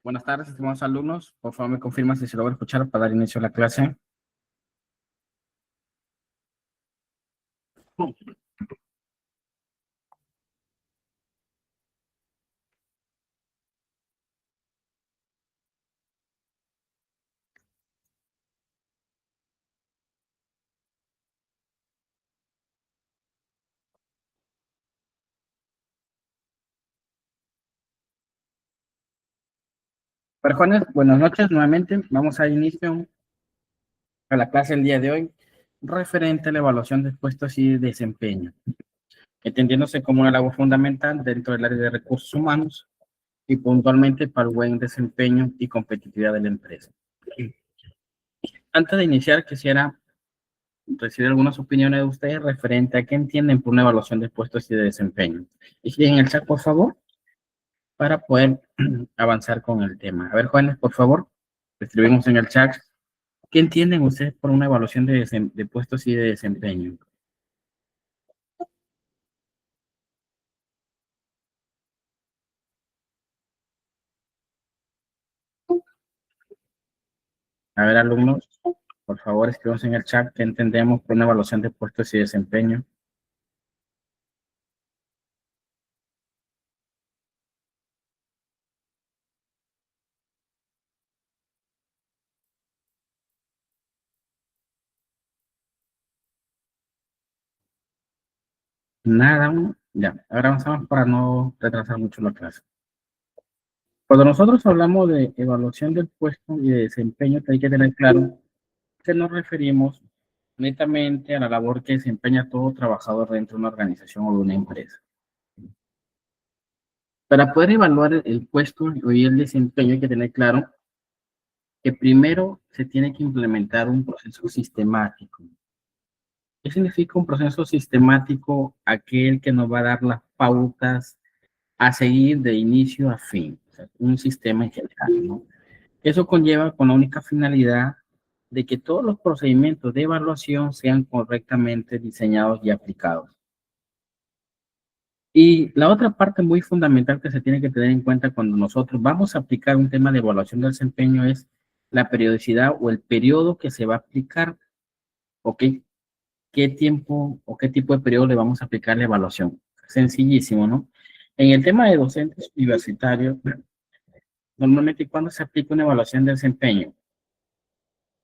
Buenas tardes, estimados alumnos. Por favor, me confirma si se logra escuchar para dar inicio a la clase. Para jóvenes, buenas noches nuevamente. Vamos a dar inicio a la clase el día de hoy, referente a la evaluación de puestos y desempeño, entendiéndose como una labor fundamental dentro del área de recursos humanos y puntualmente para el buen desempeño y competitividad de la empresa. Antes de iniciar, quisiera recibir algunas opiniones de ustedes referente a qué entienden por una evaluación de puestos y de desempeño. Y si en el chat, por favor, para poder avanzar con el tema. A ver, jóvenes, por favor, escribimos en el chat. ¿Qué entienden ustedes por una evaluación de puestos y de desempeño? A ver, alumnos, por favor, escribimos en el chat qué entendemos por una evaluación de puestos y desempeño. Nada, ya. Ahora avanzamos para no retrasar mucho la clase. Cuando nosotros hablamos de evaluación del puesto y de desempeño, hay que tener claro que nos referimos netamente a la labor que desempeña todo trabajador dentro de una organización o de una empresa. Para poder evaluar el puesto y el desempeño hay que tener claro que primero se tiene que implementar un proceso sistemático. ¿Qué significa un proceso sistemático? Aquel que nos va a dar las pautas a seguir de inicio a fin, o sea, un sistema en general, ¿no? Eso conlleva con la única finalidad de que todos los procedimientos de evaluación sean correctamente diseñados y aplicados. Y la otra parte muy fundamental que se tiene que tener en cuenta cuando nosotros vamos a aplicar un tema de evaluación del desempeño es la periodicidad o el periodo que se va a aplicar, ¿ok? ¿Qué tiempo o qué tipo de periodo le vamos a aplicar la evaluación? Sencillísimo, ¿no? En el tema de docentes universitarios, normalmente cuando se aplica una evaluación de desempeño,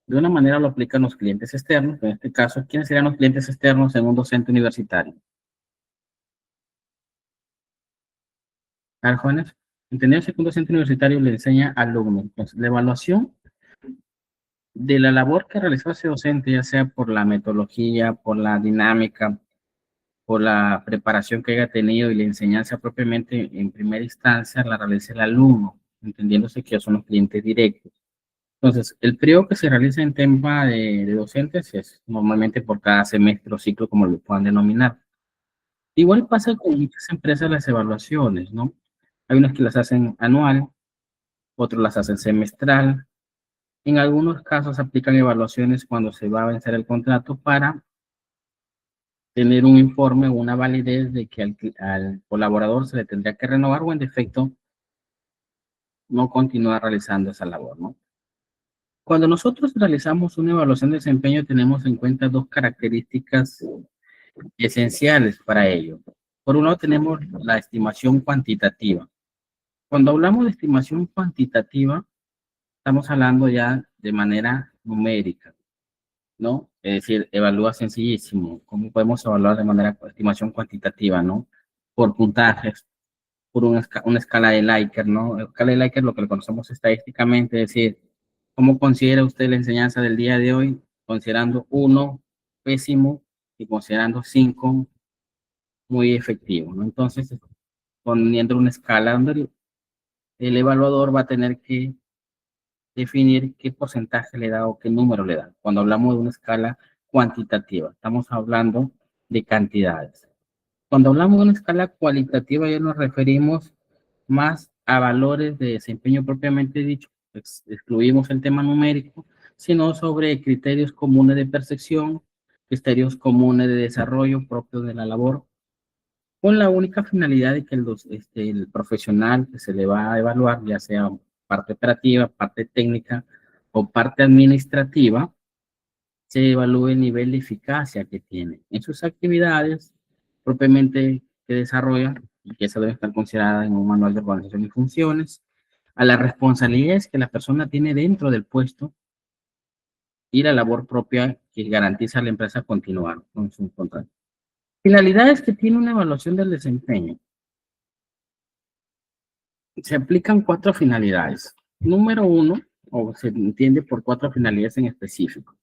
de una manera lo aplican los clientes externos, en este caso, ¿quiénes serían los clientes externos en un docente universitario? A ver, jóvenes, entendiendo que un docente universitario le enseña al alumno. Entonces, la evaluación de la labor que realizó ese docente, ya sea por la metodología, por la dinámica, por la preparación que haya tenido y la enseñanza propiamente en primera instancia, la realiza el alumno, entendiéndose que son los clientes directos. Entonces, el periodo que se realiza en tema de docentes es normalmente por cada semestre o ciclo, como lo puedan denominar. Igual pasa con muchas empresas las evaluaciones, ¿no? Hay unas que las hacen anual, otros las hacen semestral. En algunos casos aplican evaluaciones cuando se va a vencer el contrato para tener un informe o una validez de que al colaborador se le tendría que renovar o en defecto no continúa realizando esa labor, ¿no? Cuando nosotros realizamos una evaluación de desempeño tenemos en cuenta dos características esenciales para ello. Por un lado tenemos la estimación cuantitativa. Cuando hablamos de estimación cuantitativa, estamos hablando ya de manera numérica, ¿no? Es decir, evalúa sencillísimo. ¿Cómo podemos evaluar de manera estimación cuantitativa, ¿no? Por puntajes, por una escala de Likert, ¿no? La escala de Likert, lo que lo conocemos estadísticamente, es decir, ¿cómo considera usted la enseñanza del día de hoy? Considerando 1, pésimo, y considerando 5, muy efectivo, ¿no? Entonces, poniendo una escala donde el evaluador va a tener que definir qué porcentaje le da o qué número le da. Cuando hablamos de una escala cuantitativa, estamos hablando de cantidades. Cuando hablamos de una escala cualitativa, ya nos referimos más a valores de desempeño propiamente dicho, excluimos el tema numérico, sino sobre criterios comunes de percepción, criterios comunes de desarrollo propio de la labor, con la única finalidad de que el profesional que se le va a evaluar, ya sea parte operativa, parte técnica o parte administrativa, se evalúe el nivel de eficacia que tiene en sus actividades propiamente que desarrolla y que esa debe estar considerada en un manual de organización y funciones, a las responsabilidades que la persona tiene dentro del puesto y la labor propia que garantiza a la empresa continuar con su contrato. Finalidades que tiene una evaluación del desempeño. Se aplican cuatro finalidades. Número uno, o se entiende por cuatro finalidades en específico.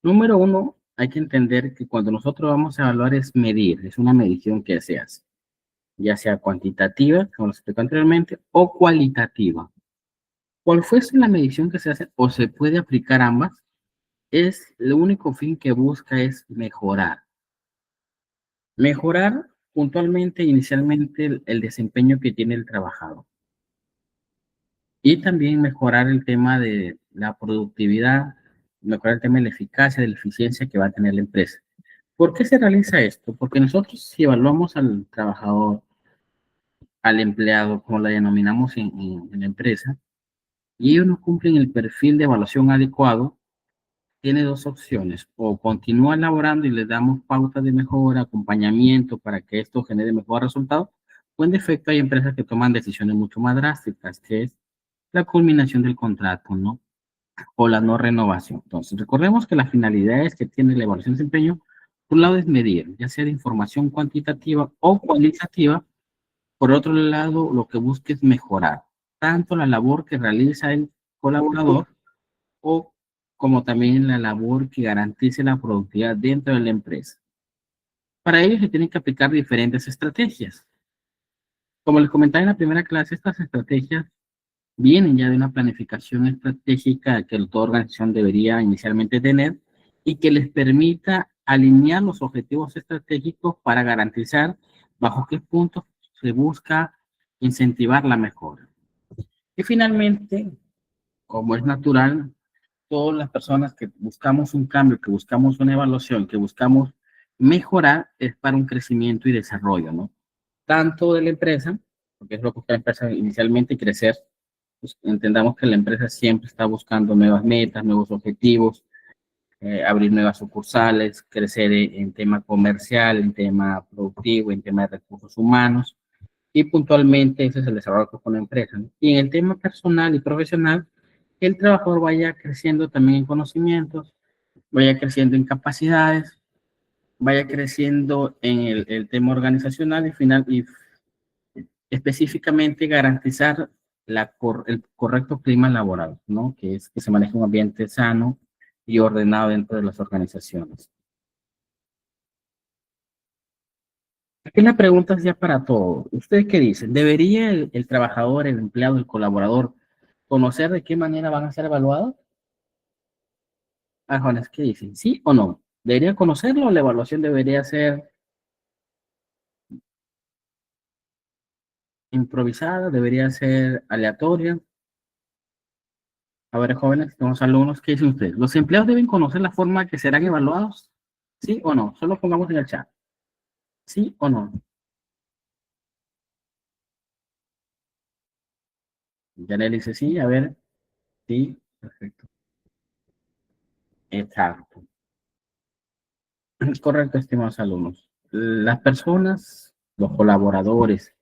Número uno, hay que entender que cuando nosotros vamos a evaluar es medir, es una medición que se hace, ya sea cuantitativa, como lo expliqué anteriormente, o cualitativa. Cual fuese la medición que se hace, o se puede aplicar ambas, es el único fin que busca es mejorar. Mejorar puntualmente, inicialmente, el desempeño que tiene el trabajador. Y también mejorar el tema de la productividad, mejorar el tema de la eficacia, de la eficiencia que va a tener la empresa. ¿Por qué se realiza esto? Porque nosotros si evaluamos al trabajador, al empleado, como la denominamos en la empresa, y ellos no cumplen el perfil de evaluación adecuado, tiene dos opciones, o continúa laborando y le damos pautas de mejora, acompañamiento para que esto genere mejores resultados, o en defecto hay empresas que toman decisiones mucho más drásticas, que es la culminación del contrato, ¿no? O la no renovación. Entonces, recordemos que las finalidades que tiene la evaluación de desempeño, por un lado es medir, ya sea de información cuantitativa o cualitativa, por otro lado, lo que busca es mejorar tanto la labor que realiza el colaborador o como también la labor que garantice la productividad dentro de la empresa. Para ello se tienen que aplicar diferentes estrategias. Como les comentaba en la primera clase, estas estrategias vienen ya de una planificación estratégica que toda organización debería inicialmente tener y que les permita alinear los objetivos estratégicos para garantizar bajo qué puntos se busca incentivar la mejora. Y finalmente, como es natural, todas las personas que buscamos un cambio, que buscamos una evaluación, que buscamos mejorar, es para un crecimiento y desarrollo, ¿no? Tanto de la empresa, porque es lo que busca la empresa inicialmente, crecer. Pues entendamos que la empresa siempre está buscando nuevas metas, nuevos objetivos, abrir nuevas sucursales, crecer en tema comercial, en tema productivo, en tema de recursos humanos, y puntualmente ese es el desarrollo que pone la empresa, ¿no? Y en el tema personal y profesional, que el trabajador vaya creciendo también en conocimientos, vaya creciendo en capacidades, vaya creciendo en el tema organizacional y final, y específicamente garantizar el correcto clima laboral, ¿no? Que es que se maneje un ambiente sano y ordenado dentro de las organizaciones. Aquí la pregunta es ya para todos. ¿Ustedes qué dicen? ¿Debería el trabajador, el empleado, el colaborador conocer de qué manera van a ser evaluados? Ah, Jones, ¿qué dicen? ¿Sí o no? ¿Debería conocerlo o la evaluación debería ser improvisada? ¿Debería ser aleatoria? A ver, jóvenes, tenemos alumnos, ¿qué dicen ustedes? ¿Los empleados deben conocer la forma que serán evaluados? ¿Sí o no? Solo pongamos en el chat. ¿Sí o no? Ya le dice sí, a ver. Sí, perfecto. Exacto. Es correcto, estimados alumnos. Las personas, los colaboradores,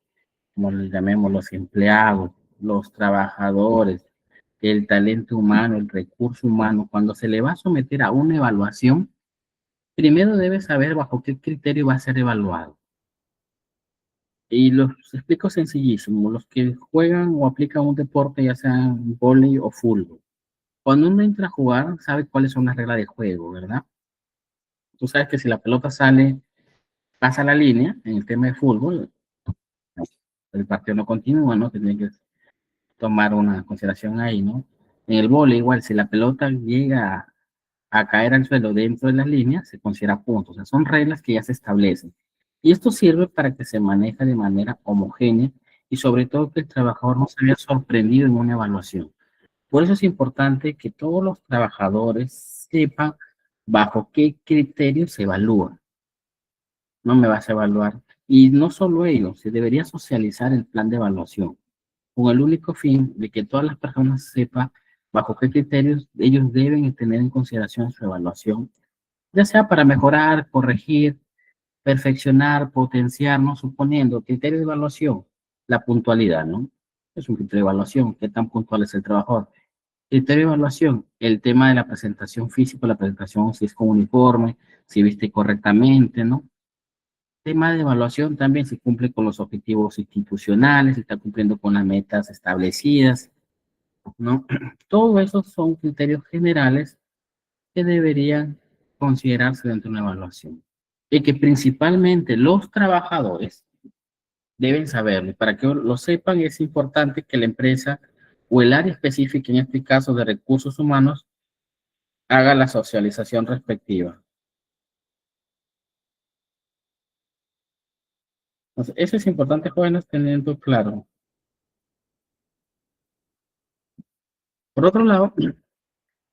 como les llamemos, los empleados, los trabajadores, el talento humano, el recurso humano, cuando se le va a someter a una evaluación, primero debe saber bajo qué criterio va a ser evaluado. Y los explico sencillísimo, los que juegan o aplican un deporte, ya sea vóley o fútbol. Cuando uno entra a jugar, sabe cuáles son las reglas de juego, ¿verdad? Tú sabes que si la pelota sale, pasa la línea, en el tema de fútbol, el partido no continúa, ¿no? Tiene que tomar una consideración ahí, ¿no? En el vóley, igual, si la pelota llega a caer al suelo dentro de las líneas, se considera punto. O sea, son reglas que ya se establecen. Y esto sirve para que se maneje de manera homogénea y sobre todo que el trabajador no se vea sorprendido en una evaluación. Por eso es importante que todos los trabajadores sepan bajo qué criterios se evalúa. No me vas a evaluar. Y no solo ello, se debería socializar el plan de evaluación. con el único fin de que todas las personas sepan bajo qué criterios ellos deben tener en consideración su evaluación, ya sea para mejorar, corregir, perfeccionar, potenciar, ¿no? Suponiendo criterio de evaluación, la puntualidad, ¿no? Es un criterio de evaluación, qué tan puntual es el trabajador. Criterio de evaluación, el tema de la presentación física, la presentación, si es con uniforme, si viste correctamente, ¿no? Tema de evaluación también si cumple con los objetivos institucionales, si está cumpliendo con las metas establecidas, ¿no? Todos esos son criterios generales que deberían considerarse dentro de una evaluación. Y que principalmente los trabajadores deben saberlo. Para que lo sepan, es importante que la empresa o el área específica, en este caso de recursos humanos, haga la socialización respectiva. Entonces, eso es importante, jóvenes, teniendo claro. Por otro lado,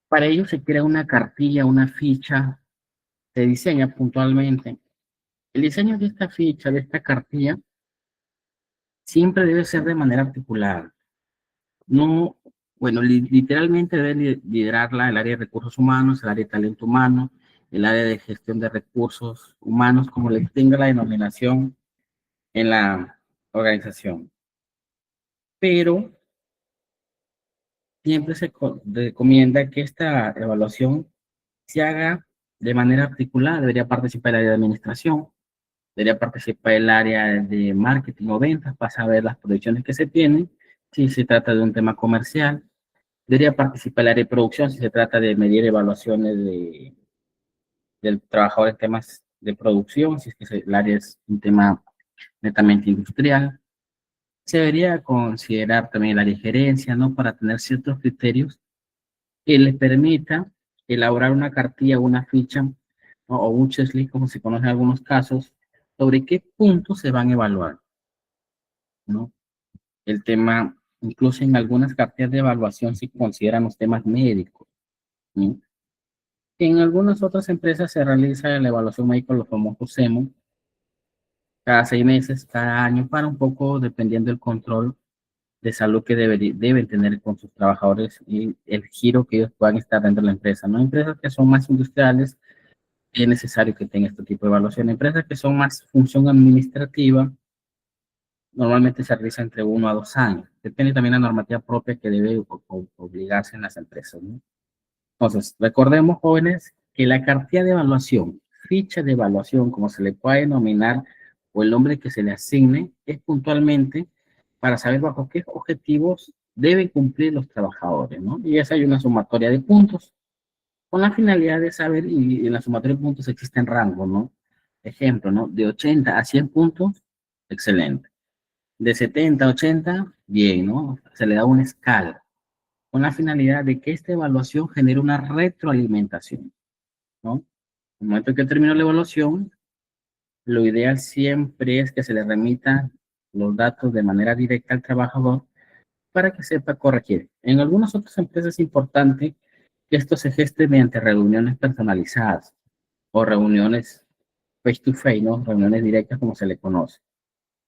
para ello se crea una cartilla, una ficha, se diseña puntualmente. El diseño de esta ficha, de esta cartilla, siempre debe ser de manera articulada. No, bueno, literalmente debe liderarla el área de recursos humanos, el área de talento humano, el área de gestión de recursos humanos, como le tenga la denominación en la organización. Pero siempre se recomienda que esta evaluación se haga de manera articulada. Debería participar el área de administración, debería participar el área de marketing o ventas para saber las proyecciones que se tienen, si se trata de un tema comercial. Debería participar el área de producción si se trata de medir evaluaciones del trabajador en temas de producción, si es que el área es un tema netamente industrial. Se debería considerar también el área de gerencia, ¿no? Para tener ciertos criterios que les permita elaborar una cartilla o una ficha, ¿no? O un checklist, como se conoce en algunos casos, sobre qué puntos se van a evaluar, ¿no? El tema, incluso en algunas cartillas de evaluación se consideran los temas médicos, ¿no? En algunas otras empresas se realiza la evaluación médica, los famosos SEMO, cada 6 meses, cada año, para un poco, dependiendo del control de salud que deben tener con sus trabajadores y el giro que ellos puedan estar dentro de la empresa. No empresas que son más industriales, es necesario que tenga este tipo de evaluación. Empresas que son más función administrativa, normalmente se realiza entre 1 a 2 años. Depende también de la normativa propia que debe obligarse en las empresas, ¿no? Entonces, recordemos, jóvenes, que la cartilla de evaluación, ficha de evaluación, como se le puede denominar, o el nombre que se le asigne, es puntualmente para saber bajo qué objetivos deben cumplir los trabajadores, ¿no? Y esa hay una sumatoria de puntos, con la finalidad de saber, y en la sumatoria de puntos existen rangos, ¿no? Ejemplo, ¿no? De 80 a 100 puntos, excelente. De 70 a 80, bien, ¿no? Se le da una escala con la finalidad de que esta evaluación genere una retroalimentación, ¿no? En el momento que termine la evaluación, lo ideal siempre es que se le remitan los datos de manera directa al trabajador para que sepa corregir. En algunas otras empresas es importante que esto se geste mediante reuniones personalizadas o reuniones face to face, ¿no? Reuniones directas como se le conoce.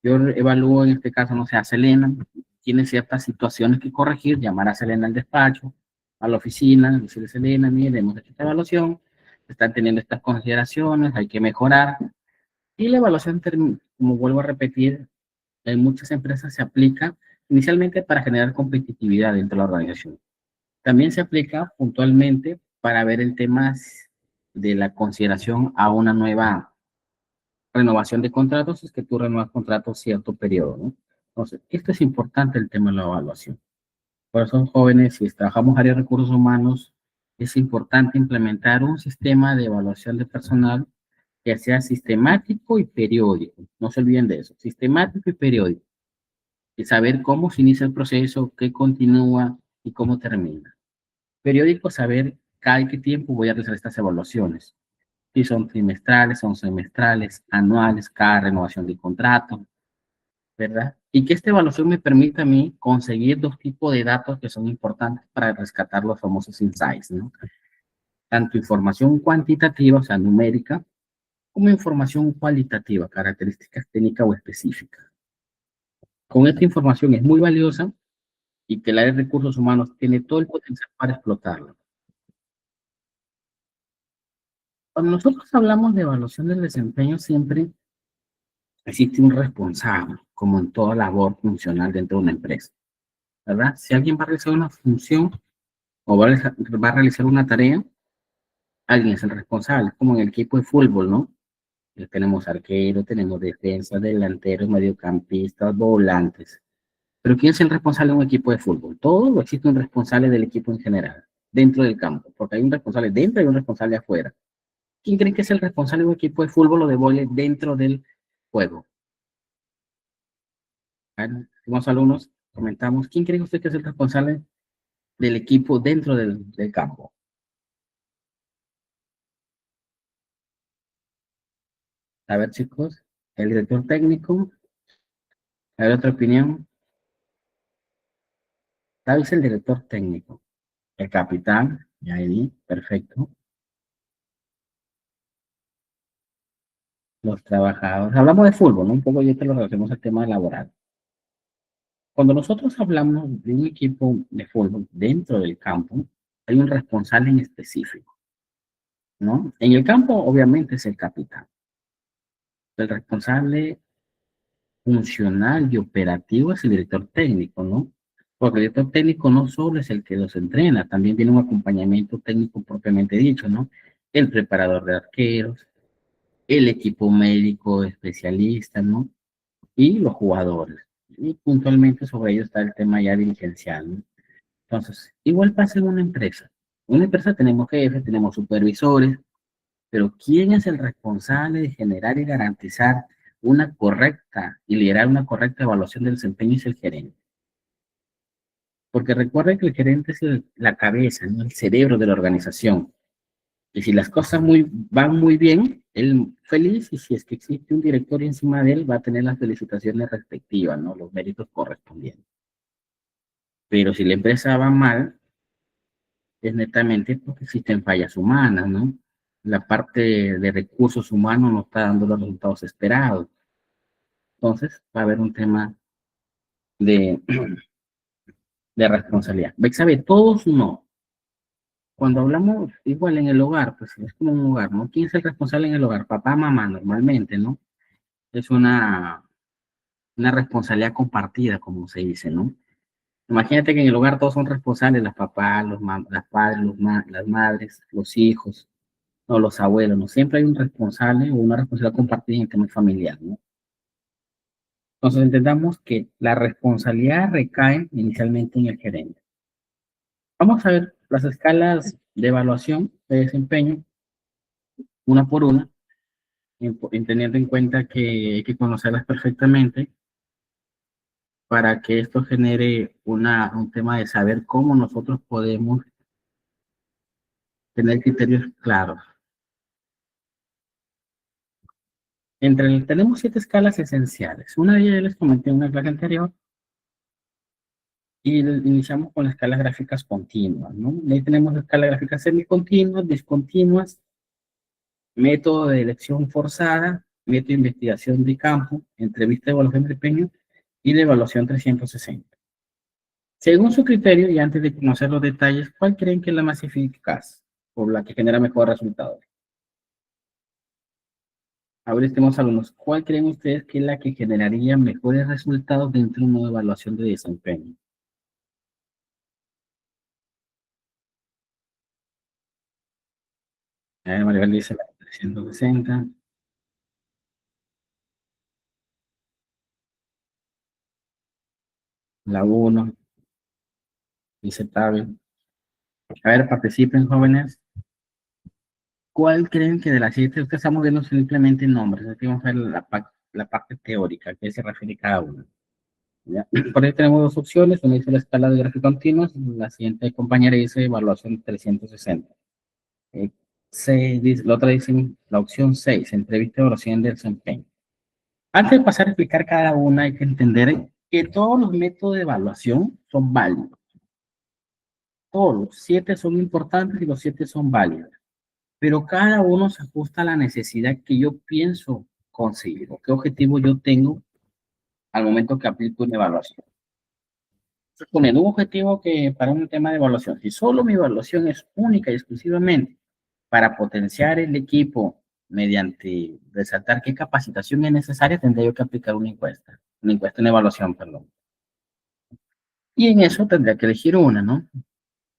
Yo evalúo en este caso, no sé, a Selena, tiene ciertas situaciones que corregir, llamar a Selena al despacho, a la oficina, decirle, Selena, mire, hemos hecho esta evaluación, están teniendo estas consideraciones, hay que mejorar. Y la evaluación, como vuelvo a repetir, en muchas empresas se aplica inicialmente para generar competitividad dentro de la organización. También se aplica puntualmente para ver el tema de la consideración a una nueva renovación de contratos, es que tú renuevas contratos cierto periodo, ¿no? Entonces, esto es importante el tema de la evaluación. Por eso, jóvenes, si trabajamos área de recursos humanos, es importante implementar un sistema de evaluación de personal que sea sistemático y periódico. No se olviden de eso, sistemático y periódico. Y saber cómo se inicia el proceso, qué continúa y cómo termina. Periódico, saber cada qué tiempo voy a realizar estas evaluaciones. Si son trimestrales, son semestrales, anuales, cada renovación de contrato, ¿verdad? Y que esta evaluación me permita a mí conseguir 2 tipos de datos que son importantes para rescatar los famosos insights, ¿no? Tanto información cuantitativa, o sea, numérica, como información cualitativa, características técnicas o específicas. Con esta información es muy valiosa y que el área de recursos humanos tiene todo el potencial para explotarlo. Cuando nosotros hablamos de evaluación del desempeño, siempre existe un responsable, como en toda labor funcional dentro de una empresa, ¿verdad? Si alguien va a realizar una función o va a realizar una tarea, alguien es el responsable, como en el equipo de fútbol, ¿no? Tenemos arquero, tenemos defensa, delanteros, mediocampistas, volantes. Pero ¿quién es el responsable de un equipo de fútbol? Todo o existe un responsable del equipo en general, dentro del campo, porque hay un responsable dentro y un responsable afuera. ¿Quién cree que es el responsable de un equipo de fútbol o de vóley dentro del juego? Somos alumnos, comentamos, ¿quién cree usted que es el responsable del equipo dentro del campo? A ver, chicos, el director técnico, a ver, otra opinión. Tal vez el director técnico, el capitán, y ahí, perfecto. Los trabajadores. Hablamos de fútbol, ¿no? Un poco ya te lo relacionamos al tema laboral. Cuando nosotros hablamos de un equipo de fútbol dentro del campo, hay un responsable en específico, ¿no? En el campo, obviamente, es el capitán. El responsable funcional y operativo es el director técnico, ¿no? Porque el director técnico no solo es el que los entrena, también tiene un acompañamiento técnico propiamente dicho, ¿no? El preparador de arqueros, el equipo médico especialista, ¿no? Y los jugadores. Y puntualmente sobre ello está el tema ya dirigencial, ¿no? Entonces, igual pasa en una empresa. En una empresa tenemos jefes, tenemos supervisores, pero ¿quién es el responsable de generar y garantizar una correcta y liderar una correcta evaluación del desempeño? Es el gerente. Porque recuerden que el gerente es la cabeza, ¿no? El cerebro de la organización. Y si las cosas van muy bien, él feliz, y si es que existe un director encima de él, va a tener las felicitaciones respectivas, ¿no? Los méritos correspondientes. Pero si la empresa va mal, es netamente porque existen fallas humanas, ¿no? La parte de recursos humanos no está dando los resultados esperados. Entonces, va a haber un tema de, de responsabilidad. Sabe, todos no. Cuando hablamos igual en el hogar, pues es como un hogar, ¿no? ¿Quién es el responsable en el hogar? Papá, mamá, normalmente, ¿no? Es una responsabilidad compartida, como se dice, ¿no? Imagínate que en el hogar todos son responsables, las papás, las padres, las madres, los hijos, no los abuelos, ¿no? Siempre hay un responsable o una responsabilidad compartida en el tema familiar, ¿no? Entonces entendamos que la responsabilidad recae inicialmente en el gerente. Vamos a ver las escalas de evaluación de desempeño, una por una, teniendo en cuenta que hay que conocerlas perfectamente para que esto genere un tema de saber cómo nosotros podemos tener criterios claros. Tenemos 7 escalas esenciales. Una de ellas ya les comenté en una clase anterior y iniciamos con las escalas gráficas continuas, ¿no? Ahí tenemos escalas gráficas semicontinuas, discontinuas, método de elección forzada, método de investigación de campo, entrevista de evaluación de desempeño y de evaluación 360. Según su criterio y antes de conocer los detalles, ¿cuál creen que es la más eficaz o la que genera mejores resultados? Ahora estemos alumnos, ¿cuál creen ustedes que es la que generaría mejores resultados dentro de una evaluación de desempeño? Maribel dice la 360, la 1, dice Tavi. A ver, participen, jóvenes. ¿Cuál creen que de las 7? Ustedes estamos viendo simplemente nombres, aquí vamos a ver la parte teórica, a qué se refiere cada una. ¿Ya? Por ahí tenemos dos opciones, una dice la escala de gráfico continuo, la siguiente compañera dice evaluación 360. La otra dice la opción 6, entrevista de evaluación de desempeño. Antes de pasar a explicar cada una, hay que entender que todos los métodos de evaluación son válidos. Todos los 7 son importantes y los 7 son válidos. Pero cada uno se ajusta a la necesidad que yo pienso conseguir o qué objetivo yo tengo al momento que aplico una evaluación. Suponiendo un objetivo que para un tema de evaluación, si solo mi evaluación es única y exclusivamente para potenciar el equipo mediante resaltar qué capacitación es necesaria, tendría yo que aplicar una encuesta en evaluación, perdón. Y en eso tendría que elegir una, ¿no?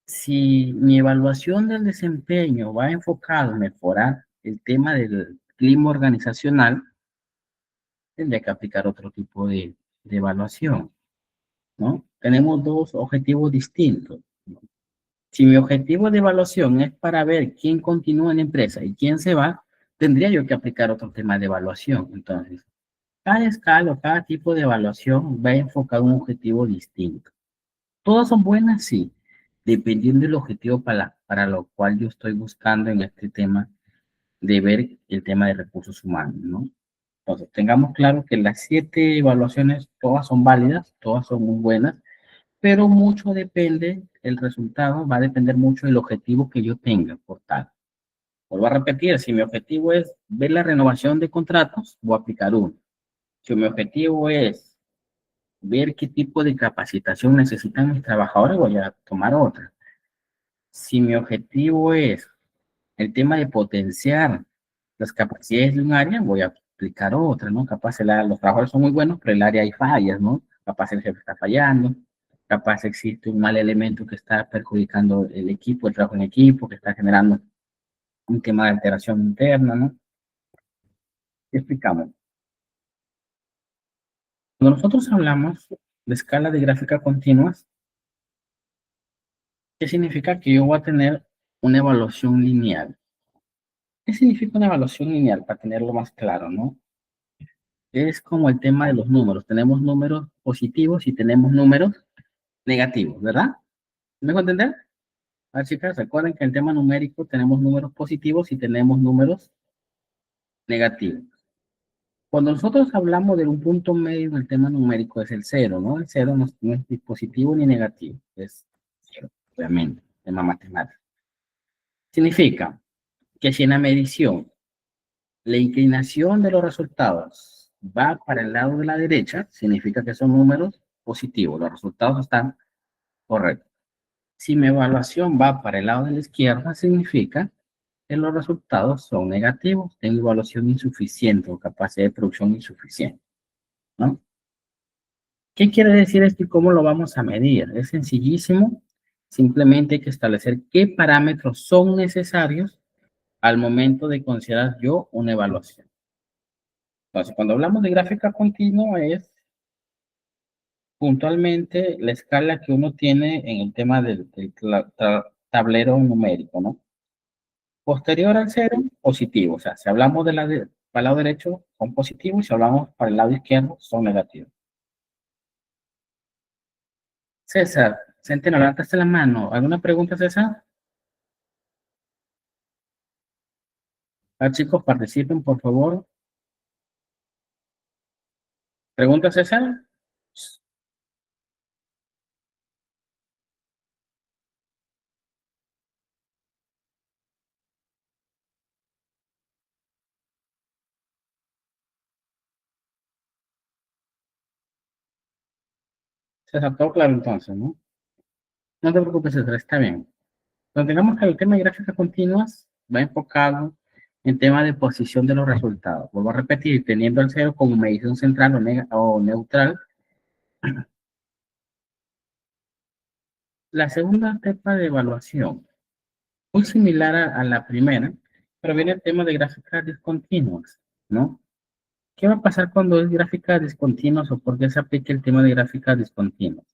Si mi evaluación del desempeño va enfocado en mejorar el tema del clima organizacional, tendría que aplicar otro tipo de evaluación, ¿no? Tenemos dos objetivos distintos. Si mi objetivo de evaluación es para ver quién continúa en la empresa y quién se va, tendría yo que aplicar otro tema de evaluación. Entonces, cada escala o cada tipo de evaluación va enfocado a un objetivo distinto. Todas son buenas, sí, dependiendo del objetivo para lo cual yo estoy buscando en este tema de ver el tema de recursos humanos, ¿no? Entonces, tengamos claro que las 7 evaluaciones, todas son válidas, todas son muy buenas, pero mucho depende, el resultado va a depender mucho del objetivo que yo tenga por tal. Vuelvo a repetir, si mi objetivo es ver la renovación de contratos, voy a aplicar uno. Si mi objetivo es ver qué tipo de capacitación necesitan mis trabajadores, voy a tomar otra. Si mi objetivo es el tema de potenciar las capacidades de un área, voy a aplicar otra, ¿no? Capaz los trabajadores son muy buenos, pero el área hay fallas, ¿no? Capaz el jefe está fallando, capaz existe un mal elemento que está perjudicando el equipo, el trabajo en equipo, que está generando un tema de alteración interna, ¿no? ¿Qué explicamos? Cuando nosotros hablamos de escala de gráfica continuas, ¿qué significa? Que yo voy a tener una evaluación lineal. ¿Qué significa una evaluación lineal? Para tenerlo más claro, ¿no? Es como el tema de los números. Tenemos números positivos y tenemos números negativos, ¿verdad? ¿Me dejo entender? A ver, chicas, recuerden que en el tema numérico tenemos números positivos y tenemos números negativos. Cuando nosotros hablamos de un punto medio en el tema numérico es el cero, ¿no? El cero no es ni positivo ni negativo, es cero, obviamente, tema matemático. Significa que si en la medición la inclinación de los resultados va para el lado de la derecha, significa que son números positivos, los resultados están correctos. Si mi evaluación va para el lado de la izquierda, significa que los resultados son negativos, tengo evaluación insuficiente o capacidad de producción insuficiente, ¿no? ¿Qué quiere decir esto y cómo lo vamos a medir? Es sencillísimo, simplemente hay que establecer qué parámetros son necesarios al momento de considerar yo una evaluación. Entonces, cuando hablamos de gráfica continua es puntualmente la escala que uno tiene en el tema del tablero numérico, ¿no? Posterior al cero, positivo. O sea, si hablamos para el lado derecho, son positivos, y si hablamos para el lado izquierdo, son negativos. César, Centeno, levantaste la mano. ¿Alguna pregunta, César? Ah, chicos, participen, por favor. ¿Pregunta, César? César, todo claro entonces, ¿no? No te preocupes, César, está bien. Cuando tengamos que el tema de gráficas continuas, va enfocado en tema de posición de los resultados. Vuelvo a repetir, teniendo el cero como medición central o neutral. La segunda etapa de evaluación, muy similar a la primera, pero viene el tema de gráficas discontinuas, ¿no? ¿Qué va a pasar cuando es gráficas discontinuas o por qué se aplica el tema de gráficas discontinuas?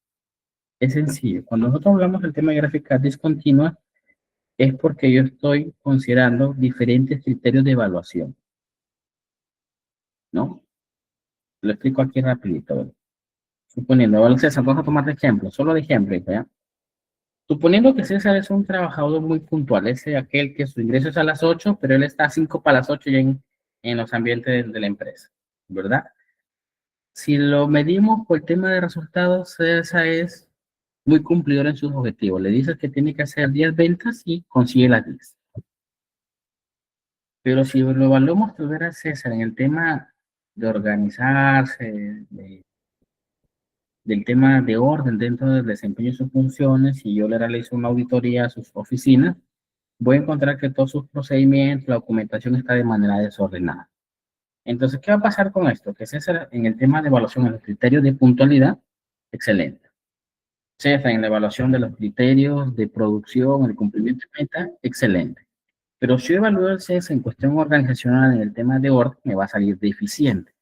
Es sencillo. Cuando nosotros hablamos del tema de gráficas discontinuas, es porque yo estoy considerando diferentes criterios de evaluación, ¿no? Lo explico aquí rapidito. ¿Verdad? Suponiendo, vale, César, vamos a tomar de ejemplo, solo de ejemplo, ¿ya? Suponiendo que César es un trabajador muy puntual, es aquel que su ingreso es a las 8, pero él está a 5 para las 8 ya en los ambientes de la empresa, ¿verdad? Si lo medimos por el tema de resultados, César es muy cumplidor en sus objetivos. Le dices que tiene que hacer 10 ventas y consigue las 10. Pero si lo evaluamos de ver a César en el tema de organizarse, de del tema de orden dentro del desempeño de sus funciones y yo le realizo una auditoría a sus oficinas, voy a encontrar que todos sus procedimientos, la documentación está de manera desordenada. Entonces, ¿qué va a pasar con esto? Que César, en el tema de evaluación de los criterios de puntualidad, excelente. César, en la evaluación de los criterios de producción, el cumplimiento de meta, excelente. Pero si yo evalúo el César en cuestión organizacional, en el tema de orden, me va a salir deficiente.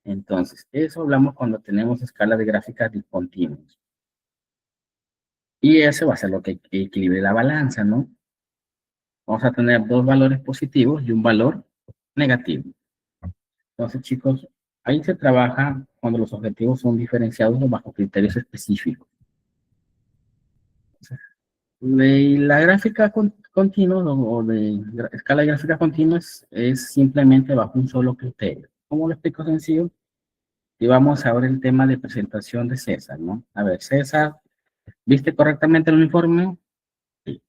Entonces, eso hablamos cuando tenemos escalas de gráficas discontinuas. Y eso va a ser lo que equilibre la balanza, ¿no? Vamos a tener dos valores positivos y un valor negativo. Entonces, chicos, ahí se trabaja cuando los objetivos son diferenciados o bajo criterios específicos. La gráfica continua o de escala de gráfica continua es simplemente bajo un solo criterio. ¿Cómo lo explico sencillo? Y vamos a ver el tema de presentación de César, ¿no? A ver, César, ¿viste correctamente el uniforme? Sí.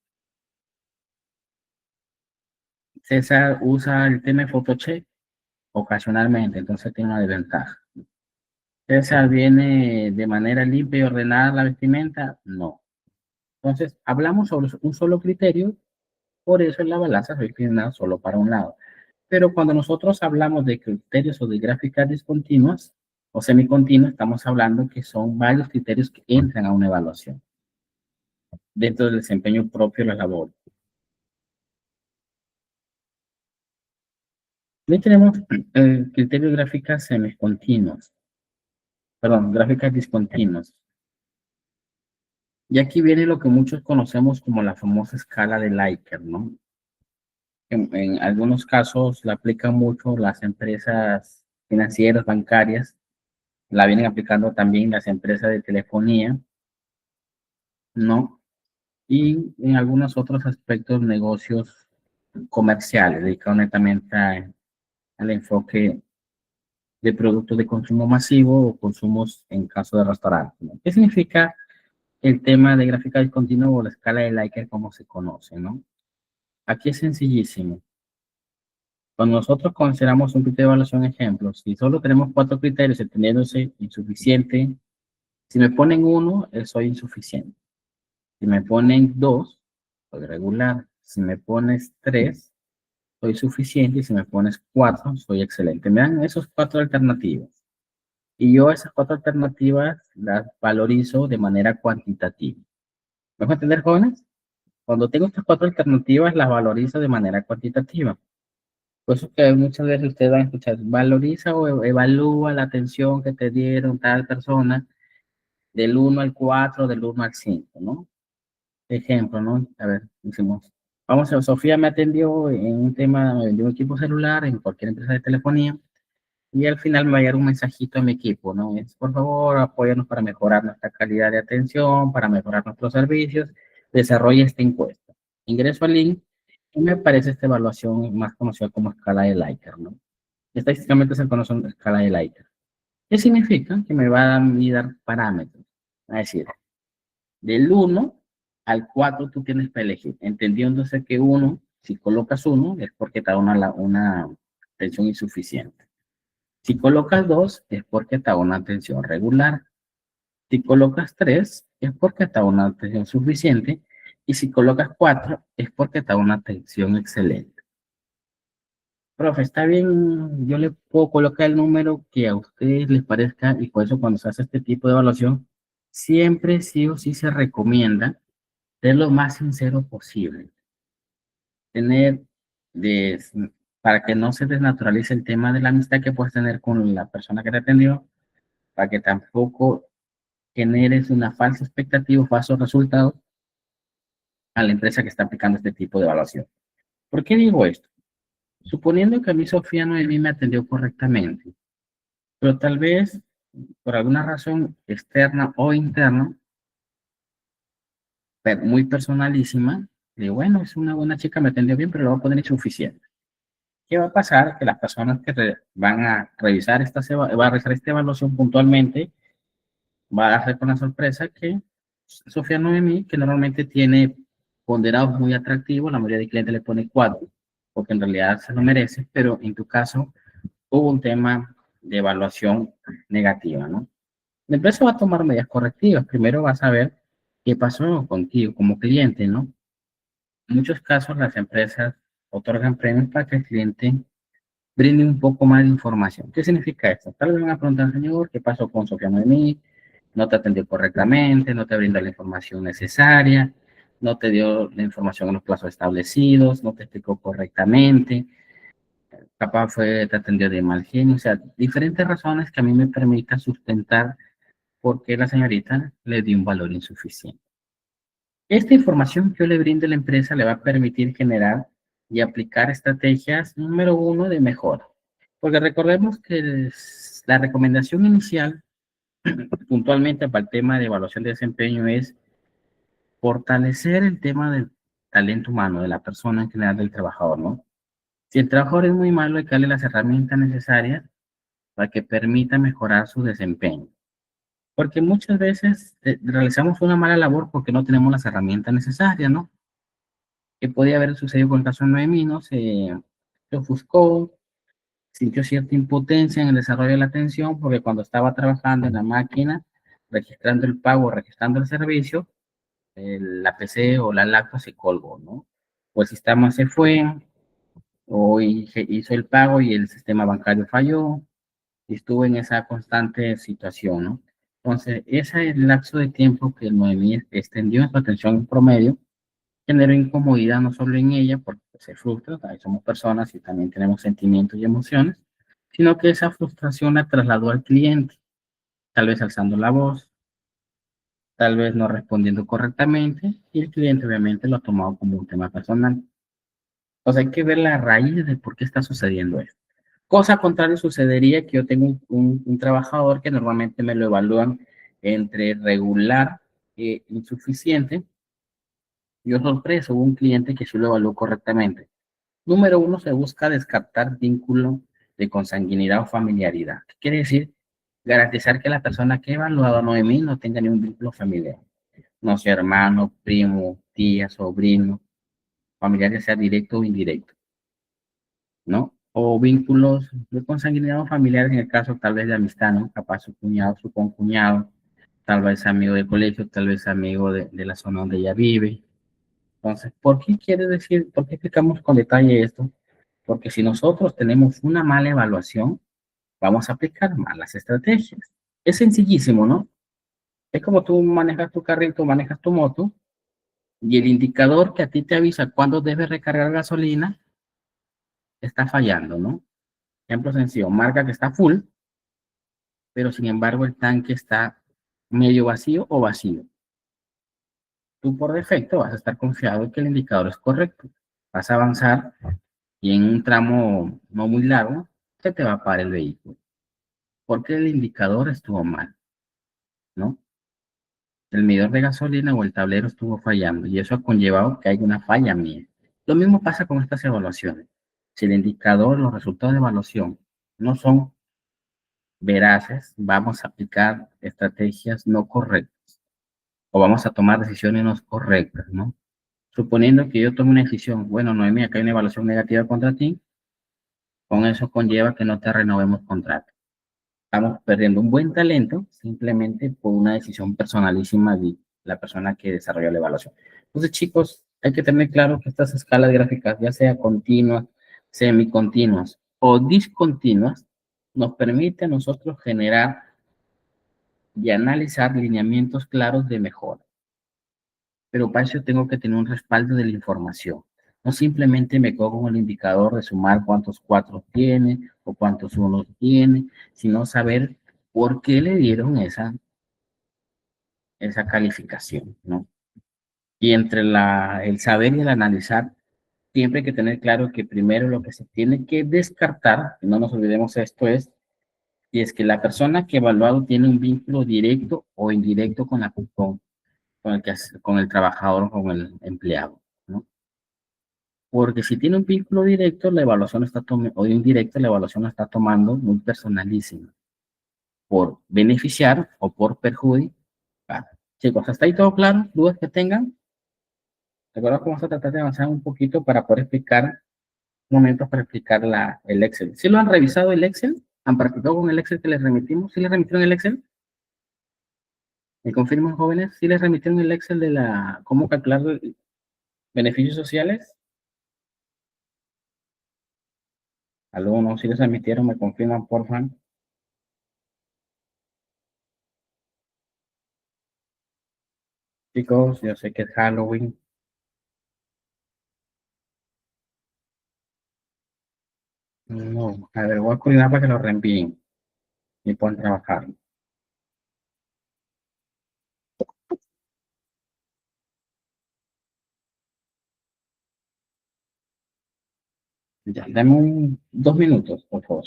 César usa el tema de PhotoShop ocasionalmente, entonces tiene una desventaja. César viene de manera limpia y ordenada la vestimenta, no. Entonces, hablamos sobre un solo criterio, por eso en la balanza se inclina solo para un lado. Pero cuando nosotros hablamos de criterios o de gráficas discontinuas o semicontinuas, estamos hablando que son varios criterios que entran a una evaluación dentro del desempeño propio de la labor. Hoy tenemos criterios de gráficas semicontinuas, perdón, gráficas discontinuas. Y aquí viene lo que muchos conocemos como la famosa escala de Likert, ¿no? En algunos casos la aplican mucho las empresas financieras, bancarias, la vienen aplicando también las empresas de telefonía, ¿no? Y en algunos otros aspectos, negocios comerciales, dedicados netamente al enfoque de productos de consumo masivo o consumos en caso de restaurantes, ¿no? ¿Qué significa el tema de gráfica discontinua o la escala de Likert como se conoce, ¿no? Aquí es sencillísimo. Cuando nosotros consideramos un criterio de evaluación ejemplo, si solo tenemos 4 criterios, entendiéndose insuficiente, si me ponen 1, soy insuficiente. Si me ponen 2, soy regular. Si me pones 3, soy suficiente. Y si me pones 4, soy excelente. Me dan esos 4 alternativas. Y yo esas 4 alternativas las valorizo de manera cuantitativa. ¿Me pueden entender, jóvenes? Cuando tengo estas 4 alternativas, las valorizo de manera cuantitativa. Por eso que muchas veces ustedes van a escuchar, valoriza o evalúa la atención que te dieron tal persona del 1 al 4, del 1 al 5, ¿no? Ejemplo, ¿no? A ver, decimos, vamos a ver, Sofía me atendió en un tema, me vendió un equipo celular en cualquier empresa de telefonía y al final me va a llegar un mensajito a mi equipo, ¿no? Es, por favor, apóyanos para mejorar nuestra calidad de atención, para mejorar nuestros servicios, desarrolla esta encuesta. Ingreso al link y me aparece esta evaluación más conocida como escala de Likert, ¿no? Estadísticamente se conoce como escala de Likert. ¿Qué significa? Que me va a dar parámetros. Es decir, del 1 al 4 tú tienes para elegir, entendiéndose que 1, si colocas 1, es porque te da una atención insuficiente. Si colocas 2, es porque te da una atención regular. Si colocas 3, es porque te da una atención suficiente. Y si colocas 4, es porque te da una atención excelente. Profe, está bien, yo le puedo colocar el número que a ustedes les parezca y por eso cuando se hace este tipo de evaluación, siempre sí o sí se recomienda ser lo más sincero posible. Tener, de, para que no se desnaturalice el tema de la amistad que puedes tener con la persona que te atendió, para que tampoco generes una falsa expectativa o falsos resultados a la empresa que está aplicando este tipo de evaluación. ¿Por qué digo esto? Suponiendo que a mí Sofía Noemí me atendió correctamente, pero tal vez por alguna razón externa o interna, pero muy personalísima, digo, bueno, es una buena chica, me atendió bien, pero lo voy a poner insuficiente. ¿Qué va a pasar? Que las personas que van a revisar va a realizar esta evaluación puntualmente, va a darse con la sorpresa que Sofía Noemí, que normalmente tiene ponderados muy atractivos, la mayoría de clientes le pone 4, porque en realidad se lo merece, pero en tu caso hubo un tema de evaluación negativa, ¿no? La empresa va a tomar medidas correctivas. Primero va a saber qué pasó contigo como cliente, ¿no? En muchos casos las empresas otorgan premios para que el cliente brinde un poco más de información. ¿Qué significa esto? Tal vez me van a preguntar, señor, ¿qué pasó con Sofía Noemí? No te atendió correctamente, no te brindó la información necesaria, no te dio la información en los plazos establecidos, no te explicó correctamente, capaz te atendió de mal genio, o sea, diferentes razones que a mí me permitan sustentar por qué la señorita le dio un valor insuficiente. Esta información que yo le brinde a la empresa le va a permitir generar y aplicar estrategias número uno de mejora. Porque recordemos que la recomendación inicial, puntualmente para el tema de evaluación de desempeño, es fortalecer el tema del talento humano, de la persona en general, del trabajador, ¿no? Si el trabajador es muy malo, hay que darle las herramientas necesarias para que permita mejorar su desempeño. Porque muchas veces realizamos una mala labor porque no tenemos las herramientas necesarias, ¿no? Que podía haber sucedido con el caso de Noemí, ¿no? Se ofuscó, sintió cierta impotencia en el desarrollo de la atención porque cuando estaba trabajando en la máquina, registrando el pago, registrando el servicio, la PC o la laptop se colgó, ¿no? O el sistema se fue, o hizo el pago y el sistema bancario falló, y estuvo en esa constante situación, ¿no? Entonces, ese es el lapso de tiempo que Noemí extendió en su atención en promedio, generó incomodidad no solo en ella, porque se frustra, ahí somos personas y también tenemos sentimientos y emociones, sino que esa frustración la trasladó al cliente, tal vez alzando la voz, tal vez no respondiendo correctamente, y el cliente obviamente lo ha tomado como un tema personal. O sea, hay que ver la raíz de por qué está sucediendo esto. Cosa contraria sucedería que yo tengo un trabajador que normalmente me lo evalúan entre regular e insuficiente. Yo sorpresa, hubo un cliente que sí lo evaluó correctamente. Número uno, se busca descartar vínculo de consanguinidad o familiaridad. ¿Qué quiere decir? Garantizar que la persona que ha evaluado a Noemí no tenga ningún vínculo familiar. No sea hermano, primo, tía, sobrino, familiar, ya sea directo o indirecto, ¿no? O vínculos de consanguinidad o familiar, en el caso tal vez de amistad, ¿no? Capaz su cuñado, su concuñado, tal vez amigo de colegio, tal vez amigo de la zona donde ella vive. Entonces, ¿por qué quiere decir, por qué explicamos con detalle esto? Porque si nosotros tenemos una mala evaluación, vamos a aplicar malas estrategias. Es sencillísimo, ¿no? Es como tú manejas tu carrito, manejas tu moto, y el indicador que a ti te avisa cuándo debes recargar gasolina está fallando, ¿no? Ejemplo sencillo, marca que está full, pero sin embargo el tanque está medio vacío o vacío. Tú por defecto vas a estar confiado en que el indicador es correcto. Vas a avanzar y en un tramo no muy largo se te va a parar el vehículo. Porque el indicador estuvo mal, ¿no? El medidor de gasolina o el tablero estuvo fallando y eso ha conllevado que haya una falla mía. Lo mismo pasa con estas evaluaciones. Si el indicador, los resultados de evaluación no son veraces, vamos a aplicar estrategias no correctas o vamos a tomar decisiones no correctas, ¿no? Suponiendo que yo tome una decisión, bueno, Noemí, acá hay una evaluación negativa contra ti, con eso conlleva que no te renovemos contrato. Estamos perdiendo un buen talento simplemente por una decisión personalísima de la persona que desarrolló la evaluación. Entonces, chicos, hay que tener claro que estas escalas gráficas, ya sea continuas, semicontinuas o discontinuas, nos permite a nosotros generar y analizar lineamientos claros de mejora. Pero para eso tengo que tener un respaldo de la información. No simplemente me cojo con el indicador de sumar cuántos cuatro tiene o cuántos unos tiene, sino saber por qué le dieron esa calificación, ¿no? Y entre el saber y el analizar, siempre hay que tener claro que primero lo que se tiene que descartar, no nos olvidemos esto es, y es que la persona que evaluado tiene un vínculo directo o indirecto con el trabajador o con el empleado, ¿no? Porque si tiene un vínculo directo, la evaluación está tomando, o indirecto, la evaluación la está tomando muy personalísima, por beneficiar o por perjudicar. Chicos, ¿hasta ahí todo claro? ¿Dudas que tengan? Recuerda que vamos a tratar de avanzar un poquito para poder explicar, momentos para explicar el Excel. ¿Sí lo han revisado el Excel? ¿Han practicado con el Excel que les remitimos? ¿Sí les remitieron el Excel? ¿Me confirman, jóvenes? ¿Sí les remitieron el Excel de la cómo calcular beneficios sociales? Algunos, si les remitieron, me confirman, por favor. Chicos, yo sé que es Halloween. No, a ver, voy a coordinar para que lo reenvíen y puedan trabajar. Ya, dame 2 minutos, por favor.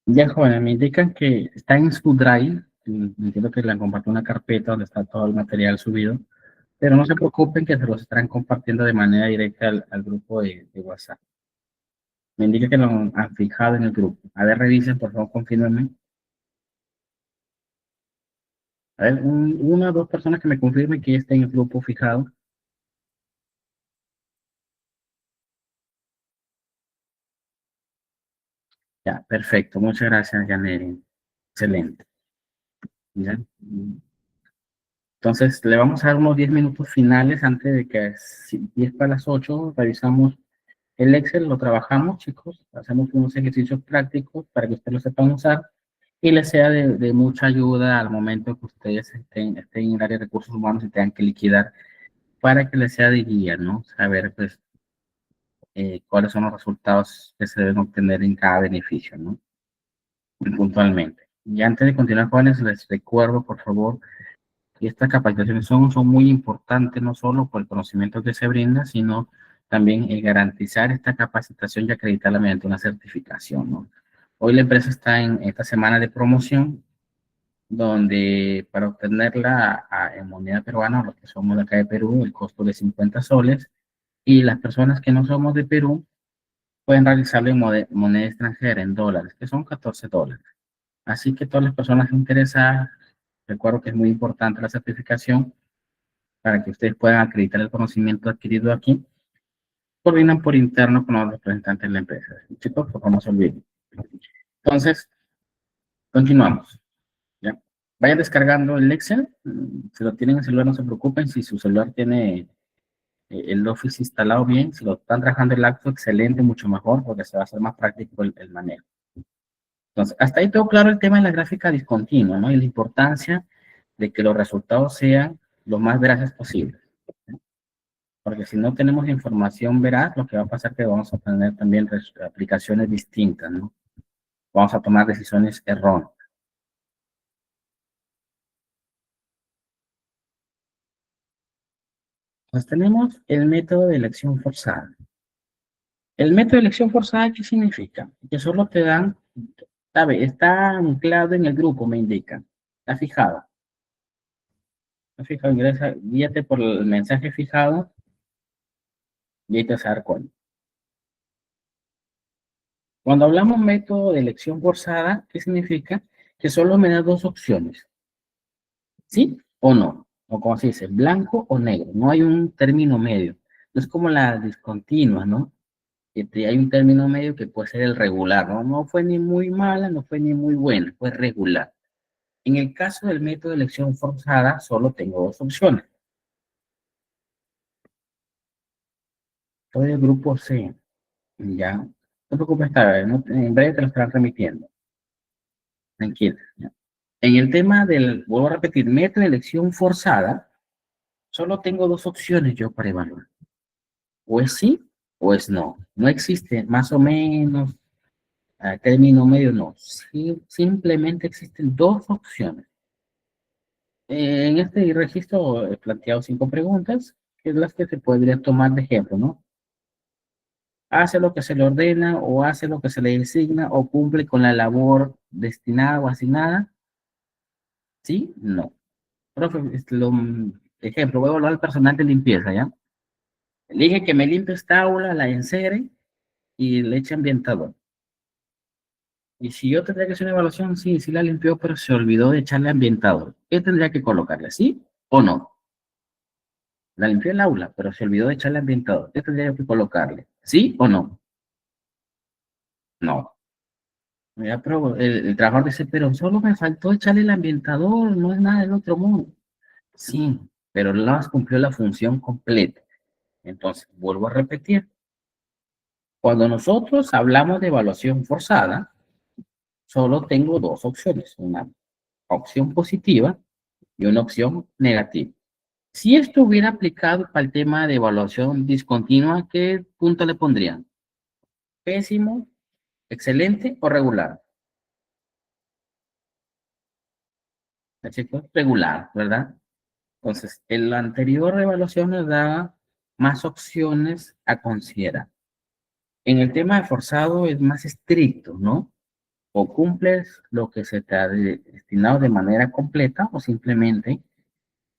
Ya, jóvenes, me indican que está en su Drive. Entiendo que le han compartido una carpeta donde está todo el material subido, pero no se preocupen que se los estarán compartiendo de manera directa al grupo de WhatsApp. Me indica que lo han fijado en el grupo. A ver, revisen, por favor, confírmenme. A ver, una o dos personas que me confirmen que está en el grupo fijado. Ya, perfecto. Muchas gracias, Janeri. Excelente. ¿Ya? Entonces, le vamos a dar unos 10 minutos finales antes de que 10 para las 8 revisamos el Excel, lo trabajamos, chicos, hacemos unos ejercicios prácticos para que ustedes lo sepan usar y les sea de mucha ayuda al momento que ustedes estén en el área de recursos humanos y tengan que liquidar para que les sea de guía, ¿no? Saber, pues, cuáles son los resultados que se deben obtener en cada beneficio, ¿no? Puntualmente. Y antes de continuar, jóvenes, les recuerdo, por favor, que estas capacitaciones son muy importantes, no solo por el conocimiento que se brinda, sino también garantizar esta capacitación y acreditarla mediante una certificación, ¿no? Hoy la empresa está en esta semana de promoción, donde para obtenerla en moneda peruana, los que somos de acá de Perú, el costo de 50 soles, y las personas que no somos de Perú pueden realizarlo en moneda extranjera, en dólares, que son 14 dólares. Así que todas las personas interesadas, recuerdo que es muy importante la certificación para que ustedes puedan acreditar el conocimiento adquirido aquí, coordinan por interno con los representantes de la empresa. Chicos, por favor, no se olviden. Entonces, continuamos. ¿Ya? Vayan descargando el Excel. Si lo tienen en el celular, no se preocupen. Si su celular tiene el Office instalado bien, si lo están trabajando el acto, excelente, mucho mejor, porque se va a hacer más práctico el manejo. Entonces, hasta ahí todo claro el tema de la gráfica discontinua, ¿no? Y la importancia de que los resultados sean lo más veraces posible. Porque si no tenemos información veraz, lo que va a pasar es que vamos a tener también aplicaciones distintas, ¿no? Vamos a tomar decisiones erróneas. Entonces tenemos el método de elección forzada. El método de elección forzada, ¿qué significa? Que solo te dan, ¿sabe? Está anclado en el grupo, me indica. Está fijado. Está fijado, ingresa, guíate por el mensaje fijado y ahí te vas a dar cuenta. Cuando hablamos método de elección forzada, ¿qué significa? Que solo me da dos opciones, ¿sí o no? O como se dice, blanco o negro. No hay un término medio. No es como la discontinua, ¿no? Hay un término medio que puede ser el regular, ¿no? No fue ni muy mala, no fue ni muy buena, fue regular. En el caso del método de elección forzada, solo tengo dos opciones. Soy del grupo C, ¿ya? No te preocupes, esta vez, ¿no? En breve te lo estarán remitiendo. Tranquila, ¿ya? En el tema del, vuelvo a repetir, método de elección forzada, solo tengo dos opciones yo para evaluar. O es sí o es no. No existe más o menos, término medio, no. Sí, simplemente existen dos opciones. En este registro he planteado 5 preguntas, que es las que se podría tomar de ejemplo, ¿no? Hace lo que se le ordena o hace lo que se le designa o cumple con la labor destinada o asignada. ¿Sí? No. Profe, ejemplo, voy a evaluar al personal de limpieza, ¿ya? Elige que me limpie esta aula, la encere y le eche ambientador. Y si yo tendría que hacer una evaluación, sí, sí la limpió, pero se olvidó de echarle ambientador. ¿Qué tendría que colocarle? ¿Sí o no? La limpió el aula, pero se olvidó de echarle ambientador. ¿Qué tendría que colocarle? ¿Sí o no? No. Ya, pero el trabajador dice, pero solo me faltó echarle el ambientador, no es nada del otro mundo. Sí, pero no cumplió la función completa. Entonces, vuelvo a repetir, cuando nosotros hablamos de evaluación forzada, solo tengo dos opciones, una opción positiva y una opción negativa. Si esto hubiera aplicado para el tema de evaluación discontinua, ¿qué punto le pondrían? ¿Pésimo, excelente o regular? Chicos, regular, ¿verdad? Entonces, en la anterior evaluación nos daba más opciones a considerar. En el tema de forzado es más estricto, ¿no? O cumples lo que se te ha destinado de manera completa o simplemente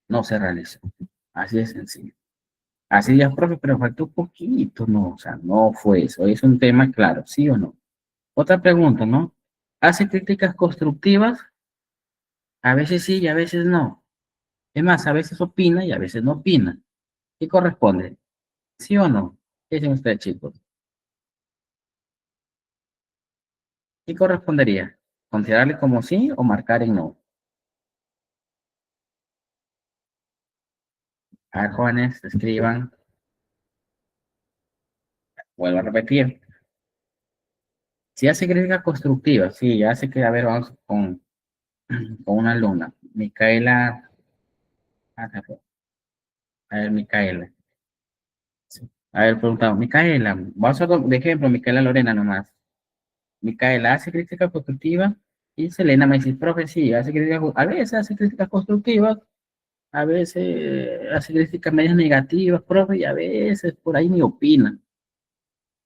no se realizó. Así de sencillo. Así ya, profe, pero faltó un poquito, no, o sea, no fue eso. Es un tema claro, ¿sí o no? Otra pregunta, ¿no? ¿Hace críticas constructivas? A veces sí y a veces no. Es más, a veces opina y a veces no opina. ¿Qué corresponde? ¿Sí o no? ¿Qué dicen ustedes, chicos? ¿Qué correspondería? ¿Considerarle como sí o marcar en no? A ver, jóvenes, escriban. Vuelvo a repetir. Si hace crítica constructiva, sí, ya sé que, a ver, vamos con una alumna. Micaela, a ver, Micaela. Sí. A ver, preguntamos, Micaela, vamos a de ejemplo, Micaela Lorena nomás. Micaela hace crítica constructiva y Selena me dice, profe, sí, hace crítica, a veces hace críticas constructivas, a veces hace críticas medias negativas, profe, y a veces por ahí ni opina.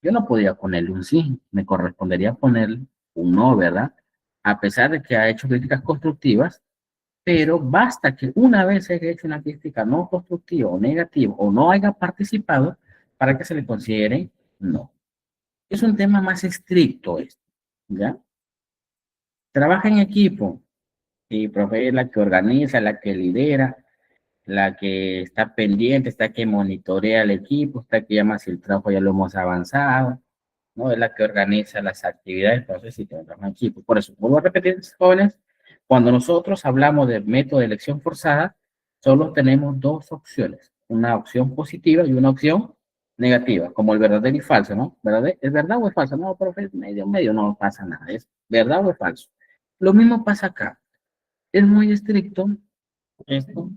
Yo no podía ponerle un sí, me correspondería ponerle un no, ¿verdad? A pesar de que ha hecho críticas constructivas, pero basta que una vez haya hecho una crítica no constructiva o negativa o no haya participado para que se le considere no. Es un tema más estricto esto, ¿ya? Trabaja en equipo y profe es la que organiza, la que lidera, la que está pendiente, está que monitorea el equipo, está que llama si el trabajo ya lo hemos avanzado, ¿no? Es la que organiza las actividades, entonces sí tenemos un equipo. Por eso, vuelvo a repetir, jóvenes, cuando nosotros hablamos de método de elección forzada, solo tenemos dos opciones, una opción positiva y una opción negativa, como el verdadero y falso, ¿no? ¿Es verdad o es falso? No, profe, medio, medio, no pasa nada, es verdad o es falso. Lo mismo pasa acá, es muy estricto esto,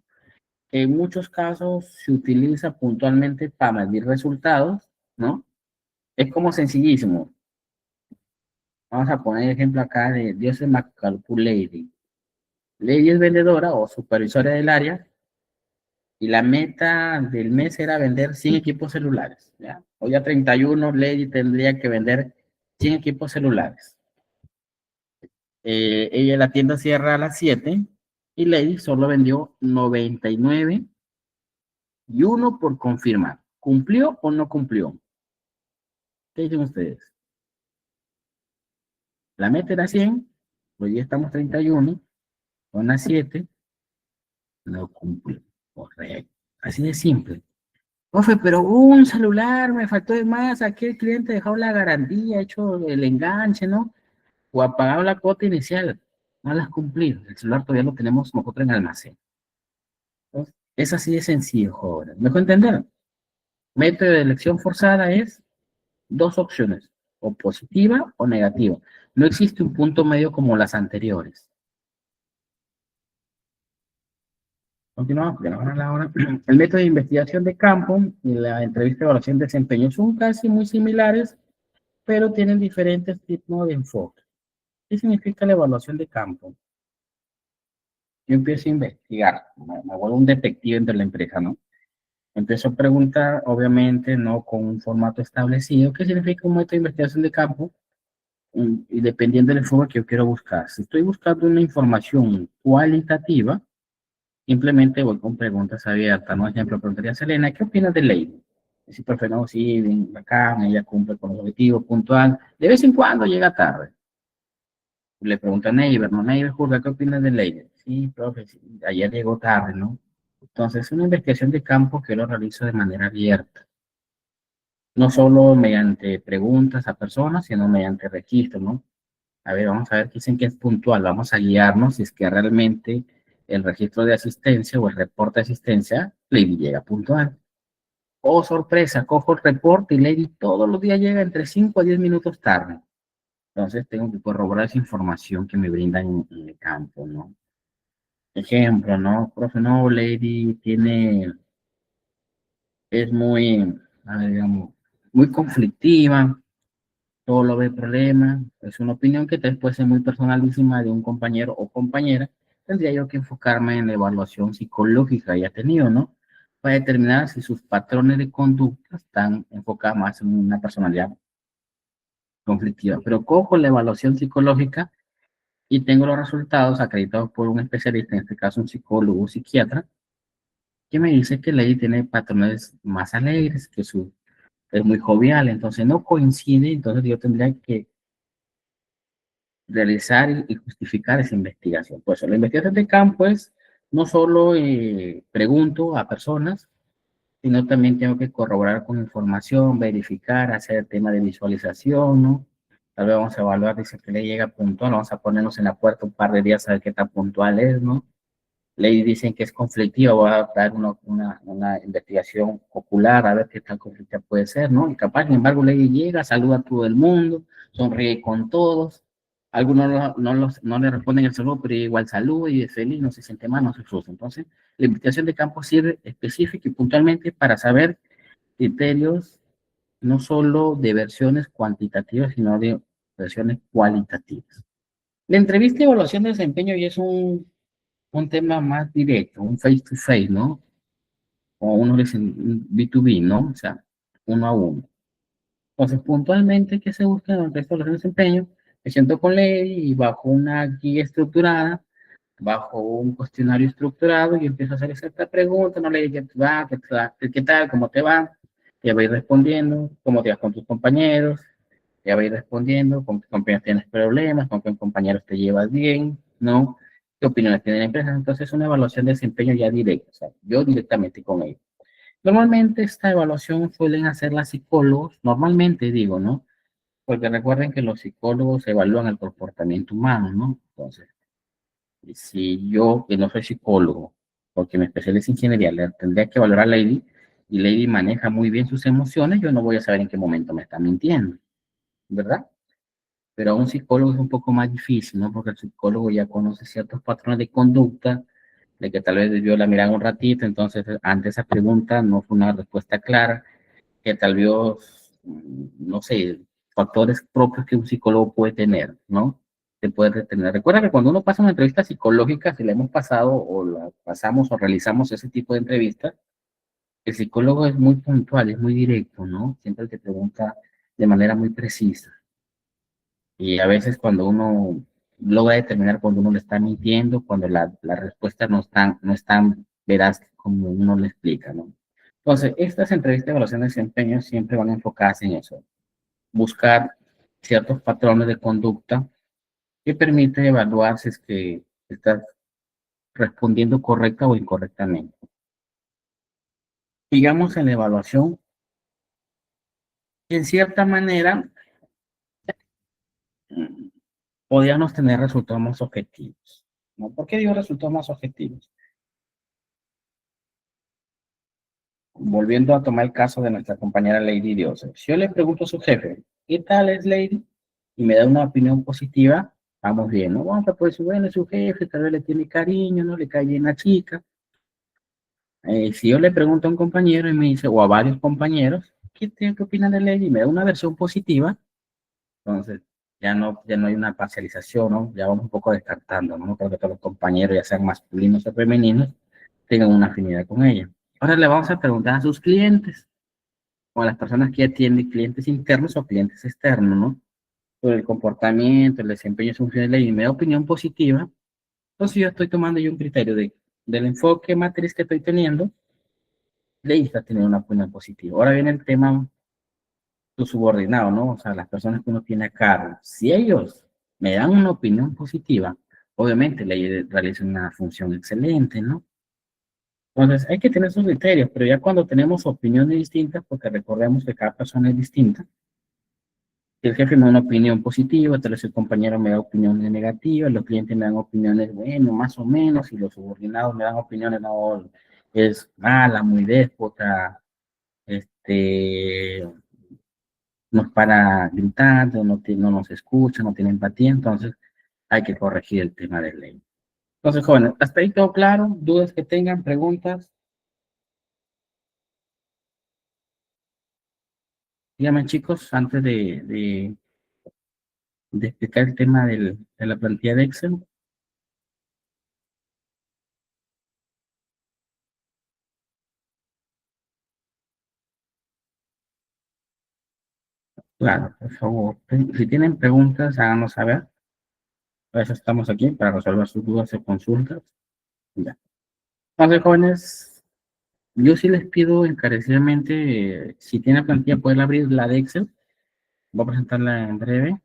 en muchos casos se utiliza puntualmente para medir resultados, ¿no? Es como sencillísimo. Vamos a poner ejemplo acá de Dios es McCalcu Lady. Lady es vendedora o supervisora del área y la meta del mes era vender 100 equipos celulares. ¿Ya? Hoy a 31 Lady tendría que vender 100 equipos celulares. Ella la tienda cierra a las 7 y Lady solo vendió 99 y uno por confirmar. ¿Cumplió o no cumplió? ¿Qué dicen ustedes? La meta era 100, hoy ya estamos 31, son las 7, no cumplió. Correcto. Así de simple. Profe, pero un celular, me faltó de más, aquí el cliente dejó la garantía, hecho el enganche, ¿no? O ha pagado la cuota inicial, no las cumplido. El celular todavía lo tenemos nosotros en almacén. Entonces, es así de sencillo, joven. ¿Me puedo entender? Método de elección forzada es dos opciones, o positiva o negativa. No existe un punto medio como las anteriores. Continuamos, porque no van a la hora. El método de investigación de campo y la entrevista de evaluación de desempeño son casi muy similares, pero tienen diferentes tipos de enfoque. ¿Qué significa la evaluación de campo? Yo empiezo a investigar, me vuelvo un detective entre la empresa, ¿no? Empiezo a preguntar, obviamente, no con un formato establecido, ¿qué significa un método de investigación de campo? Y dependiendo del enfoque que yo quiero buscar. Si estoy buscando una información cualitativa, simplemente voy con preguntas abiertas, ¿no? Ejemplo, preguntaría a Selena, ¿qué opinas de ley? Sí, profe, no, sí, bien bacán, ella cumple con los objetivos, puntual. De vez en cuando llega tarde. Le pregunta a Neighbor, ¿no? Neighbor, Jurga, ¿qué opinas de Lady? Sí, profe, sí, ayer llegó tarde, ¿no? Entonces, es una investigación de campo que lo realizo de manera abierta. No solo mediante preguntas a personas, sino mediante registros, ¿no? A ver, vamos a ver qué dicen que es puntual. Vamos a guiarnos si es que realmente el registro de asistencia o el reporte de asistencia, Lady llega puntual. Oh, sorpresa, cojo el reporte y Lady todos los días llega entre 5 a 10 minutos tarde. Entonces tengo que corroborar esa información que me brindan en el campo, ¿no? Ejemplo, ¿no? Profe, no, Lady es muy, a ver, digamos, muy conflictiva, todo lo ve problema, es una opinión que tal vez puede ser muy personalísima de un compañero o compañera, tendría yo que enfocarme en la evaluación psicológica que haya tenido, ¿no? Para determinar si sus patrones de conducta están enfocados más en una personalidad conflictiva. Pero cojo la evaluación psicológica y tengo los resultados acreditados por un especialista, en este caso un psicólogo o psiquiatra, que me dice que Lady tiene patrones más alegres, que es muy jovial, entonces no coincide, entonces yo tendría que realizar y justificar esa investigación. Pues la investigación de campo es no solo pregunto a personas, sino también tengo que corroborar con información, verificar, hacer el tema de visualización, ¿no? Tal vez vamos a evaluar, dice que le llega puntual, vamos a ponernos en la puerta un par de días a ver qué tan puntual es, ¿no? Ley dicen que es conflictiva, voy a dar una investigación ocular a ver qué tan conflictiva puede ser, ¿no? Y capaz, sin embargo, Ley llega, saluda a todo el mundo, sonríe con todos, algunos no le responden el saludo, pero igual saluda y es feliz, no se siente mal, no se frustra. Entonces, la investigación de campo sirve específica y puntualmente para saber criterios no solo de versiones cuantitativas, sino de versiones cualitativas. La entrevista y evaluación de desempeño ya es un tema más directo, un face to face, ¿no? O uno le dicen B2B, ¿no? O sea, uno a uno. Entonces, puntualmente, ¿qué se busca en el resto de desempeño? Me siento con Lady y bajo una guía estructurada, bajo un cuestionario estructurado y empiezo a hacer cierta pregunta, no le digo, ¿qué tal? ¿Cómo te va? Ya voy respondiendo, ¿cómo te vas con tus compañeros? Ya voy respondiendo, con qué compañeros tienes problemas, con qué compañeros te llevas bien, ¿no? ¿Qué opiniones tiene la empresa? Entonces, es una evaluación de desempeño ya directa, o sea, yo directamente con ellos. Normalmente esta evaluación suelen hacer las psicólogos, normalmente digo, ¿no? Porque recuerden que los psicólogos evalúan el comportamiento humano, ¿no? Entonces, si yo, que no soy psicólogo, porque me especializo en ingeniería, le tendría que evaluar a Lady, y Lady maneja muy bien sus emociones, yo no voy a saber en qué momento me está mintiendo, ¿verdad? Pero a un psicólogo es un poco más difícil, ¿no? Porque el psicólogo ya conoce ciertos patrones de conducta, de que tal vez debió la mirar un ratito, entonces ante esa pregunta no fue una respuesta clara, que tal vez, no sé, factores propios que un psicólogo puede tener, ¿no? Se puede retener. Recuerda que cuando uno pasa una entrevista psicológica, si la hemos pasado o la pasamos o realizamos ese tipo de entrevistas, el psicólogo es muy puntual, es muy directo, ¿no? Siempre te pregunta de manera muy precisa. Y a veces cuando uno logra determinar cuando uno le está mintiendo, cuando la respuesta no es tan veraz como uno le explica, ¿no? Entonces, estas entrevistas de evaluación de desempeño siempre van enfocadas en eso, buscar ciertos patrones de conducta que permite evaluar si es que estás respondiendo correcta o incorrectamente. Digamos en la evaluación, en cierta manera, podríamos tener resultados más objetivos, ¿no? ¿Por qué digo resultados más objetivos? Volviendo a tomar el caso de nuestra compañera Lady Dios, si yo le pregunto a su jefe, ¿qué tal es Lady? Y me da una opinión positiva, vamos bien, ¿no? Vamos a poder decir, bueno, su jefe tal vez le tiene cariño, ¿no? Le cae bien la chica. Si yo le pregunto a un compañero y me dice, o a varios compañeros, ¿qué opinan de Lady? Y me da una versión positiva, entonces ya no hay una parcialización, ¿no? Ya vamos un poco descartando, ¿no? No creo que todos los compañeros, ya sean masculinos o femeninos, tengan una afinidad con ella. Ahora le vamos a preguntar a sus clientes o a las personas que atienden clientes internos o clientes externos, ¿no? Sobre el comportamiento, el desempeño funcional y me da opinión positiva, entonces yo estoy tomando yo un criterio del enfoque matriz que estoy teniendo, necesitas tener una opinión positiva. Ahora viene el tema, tu subordinado, ¿no? O sea, las personas que uno tiene a cargo. Si ellos me dan una opinión positiva, obviamente le realizo una función excelente, ¿no? Entonces, hay que tener sus criterios, pero ya cuando tenemos opiniones distintas, porque recordemos que cada persona es distinta, si el jefe me da una opinión positiva, tal vez el compañero me da opiniones negativas, los clientes me dan opiniones, bueno, más o menos, y los subordinados me dan opiniones, no, es mala, muy déspota, este, nos para gritando, no nos escucha, no tiene empatía, entonces hay que corregir el tema de ley. Entonces, jóvenes, hasta ahí todo claro, dudas que tengan, preguntas, díganme chicos, antes de explicar el tema de la plantilla de Excel. Claro, por favor. Si tienen preguntas, háganos saber. Para eso estamos aquí, para resolver sus dudas o consultas. Ya. Entonces, jóvenes, yo sí les pido encarecidamente, si tienen plantilla, poder abrir la de Excel. Voy a presentarla en breve.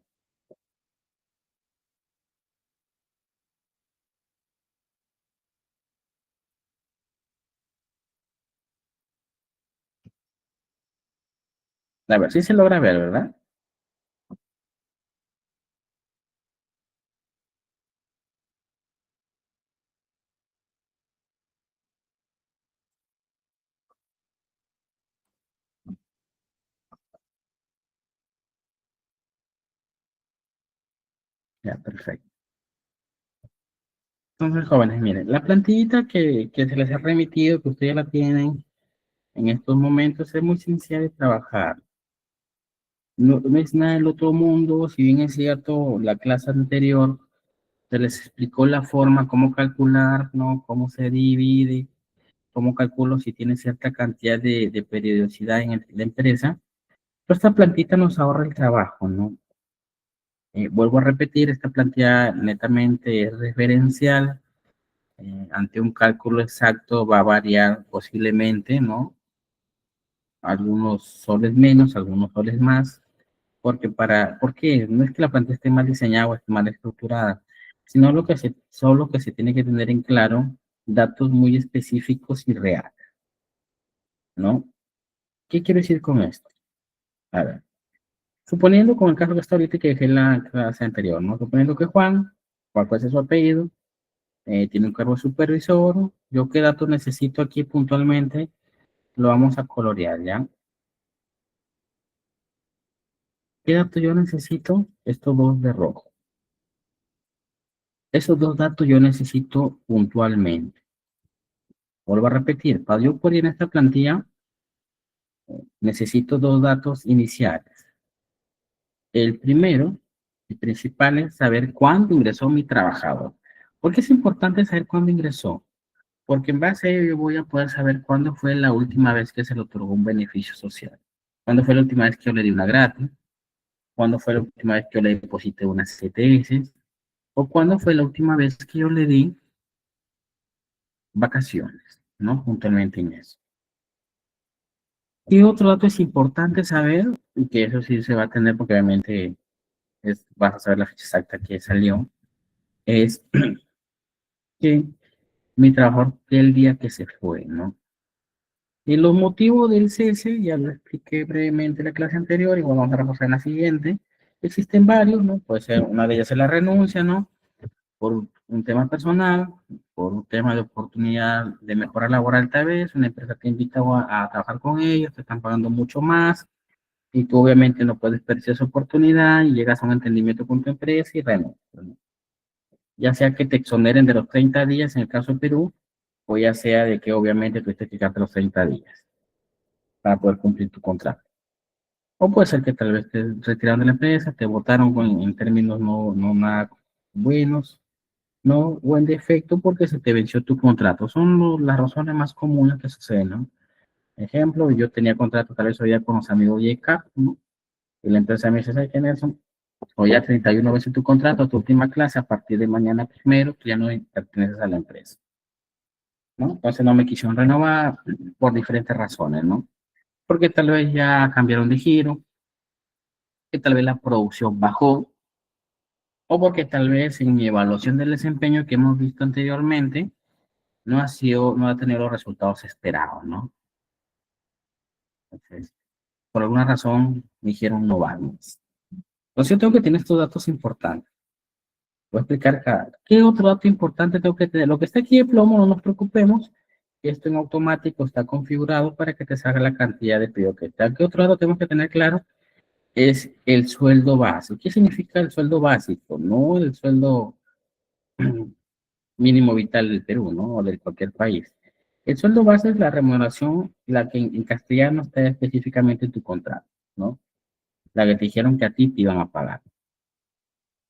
A ver, sí se logra ver, ¿verdad? Ya, perfecto. Entonces, jóvenes, miren, la plantillita que se les ha remitido, que ustedes la tienen en estos momentos, es muy sencilla de trabajar. No, no es nada del otro mundo, si bien es cierto, la clase anterior se les explicó la forma, cómo calcular, ¿no? Cómo se divide, cómo calculo si tiene cierta cantidad de periodicidad en la empresa. Pero esta plantita nos ahorra el trabajo, ¿no? Vuelvo a repetir, esta plantilla netamente es referencial. Ante un cálculo exacto va a variar posiblemente, ¿no? Algunos soles menos, algunos soles más, porque ¿por qué? No es que la planta esté mal diseñada o esté mal estructurada, sino solo que se tiene que tener en claro datos muy específicos y reales, ¿no? ¿Qué quiero decir con esto? A ver, suponiendo con el caso que está ahorita que dejé la clase anterior, ¿no? Suponiendo que Juan, cuál puede ser su apellido, tiene un cargo de supervisor, yo qué datos necesito aquí puntualmente, lo vamos a colorear, ¿ya? ¿Qué datos yo necesito? Estos dos de rojo. Esos dos datos yo necesito puntualmente. Vuelvo a repetir, para yo poner en esta plantilla, necesito dos datos iniciales. El primero, el principal, es saber cuándo ingresó mi trabajador. ¿Por qué es importante saber cuándo ingresó? Porque en base a ello yo voy a poder saber cuándo fue la última vez que se le otorgó un beneficio social. ¿Cuándo fue la última vez que yo le di una gratis? ¿Cuándo fue la última vez que yo le deposité unas CTS? ¿O cuándo fue la última vez que yo le di vacaciones? ¿No? Puntualmente en eso. Y otro dato es importante saber, y que eso sí se va a tener porque obviamente vas a saber la fecha exacta que salió, es que mi trabajador el día que se fue, ¿no? Y los motivos del cese, ya lo expliqué brevemente en la clase anterior, igual vamos a reforzar en la siguiente. Existen varios, ¿no? Puede ser una de ellas es la renuncia, ¿no? Por un tema personal, por un tema de oportunidad de mejora laboral tal vez, una empresa te invita a trabajar con ellos, te están pagando mucho más, y tú obviamente no puedes perder esa oportunidad y llegas a un entendimiento con tu empresa y renuncias, ¿no? Ya sea que te exoneren de los 30 días en el caso de Perú, o ya sea de que obviamente tuviste que quedarte los 30 días para poder cumplir tu contrato. O puede ser que tal vez te retiraron de la empresa, te votaron en términos no nada buenos, no, o en defecto porque se te venció tu contrato. Son las razones más comunes que suceden, ¿no? Ejemplo, yo tenía contrato tal vez hoy día con los amigos YK, ¿no? Y la empresa me dice, ¿sabes qué, Nelson? Hoy ya 31 veces tu contrato, tu última clase, a partir de mañana primero, tú ya no perteneces a la empresa. ¿no? Entonces no me quisieron renovar por diferentes razones, ¿no? Porque tal vez ya cambiaron de giro, que tal vez la producción bajó, o porque tal vez en mi evaluación del desempeño que hemos visto anteriormente, no ha tenido los resultados esperados, ¿no? Entonces, por alguna razón me dijeron no vamos. Entonces yo tengo que tener estos datos importantes. Voy a explicar qué otro dato importante tengo que tener. Lo que está aquí de plomo, no nos preocupemos. Esto en automático está configurado para que te salga la cantidad de pedido que está. ¿Qué otro dato tenemos que tener claro? Es el sueldo básico. ¿Qué significa el sueldo básico? No el sueldo mínimo vital del Perú, ¿no? O de cualquier país. El sueldo base es la remuneración, la que en castellano está específicamente en tu contrato, ¿no? La que te dijeron que a ti te iban a pagar,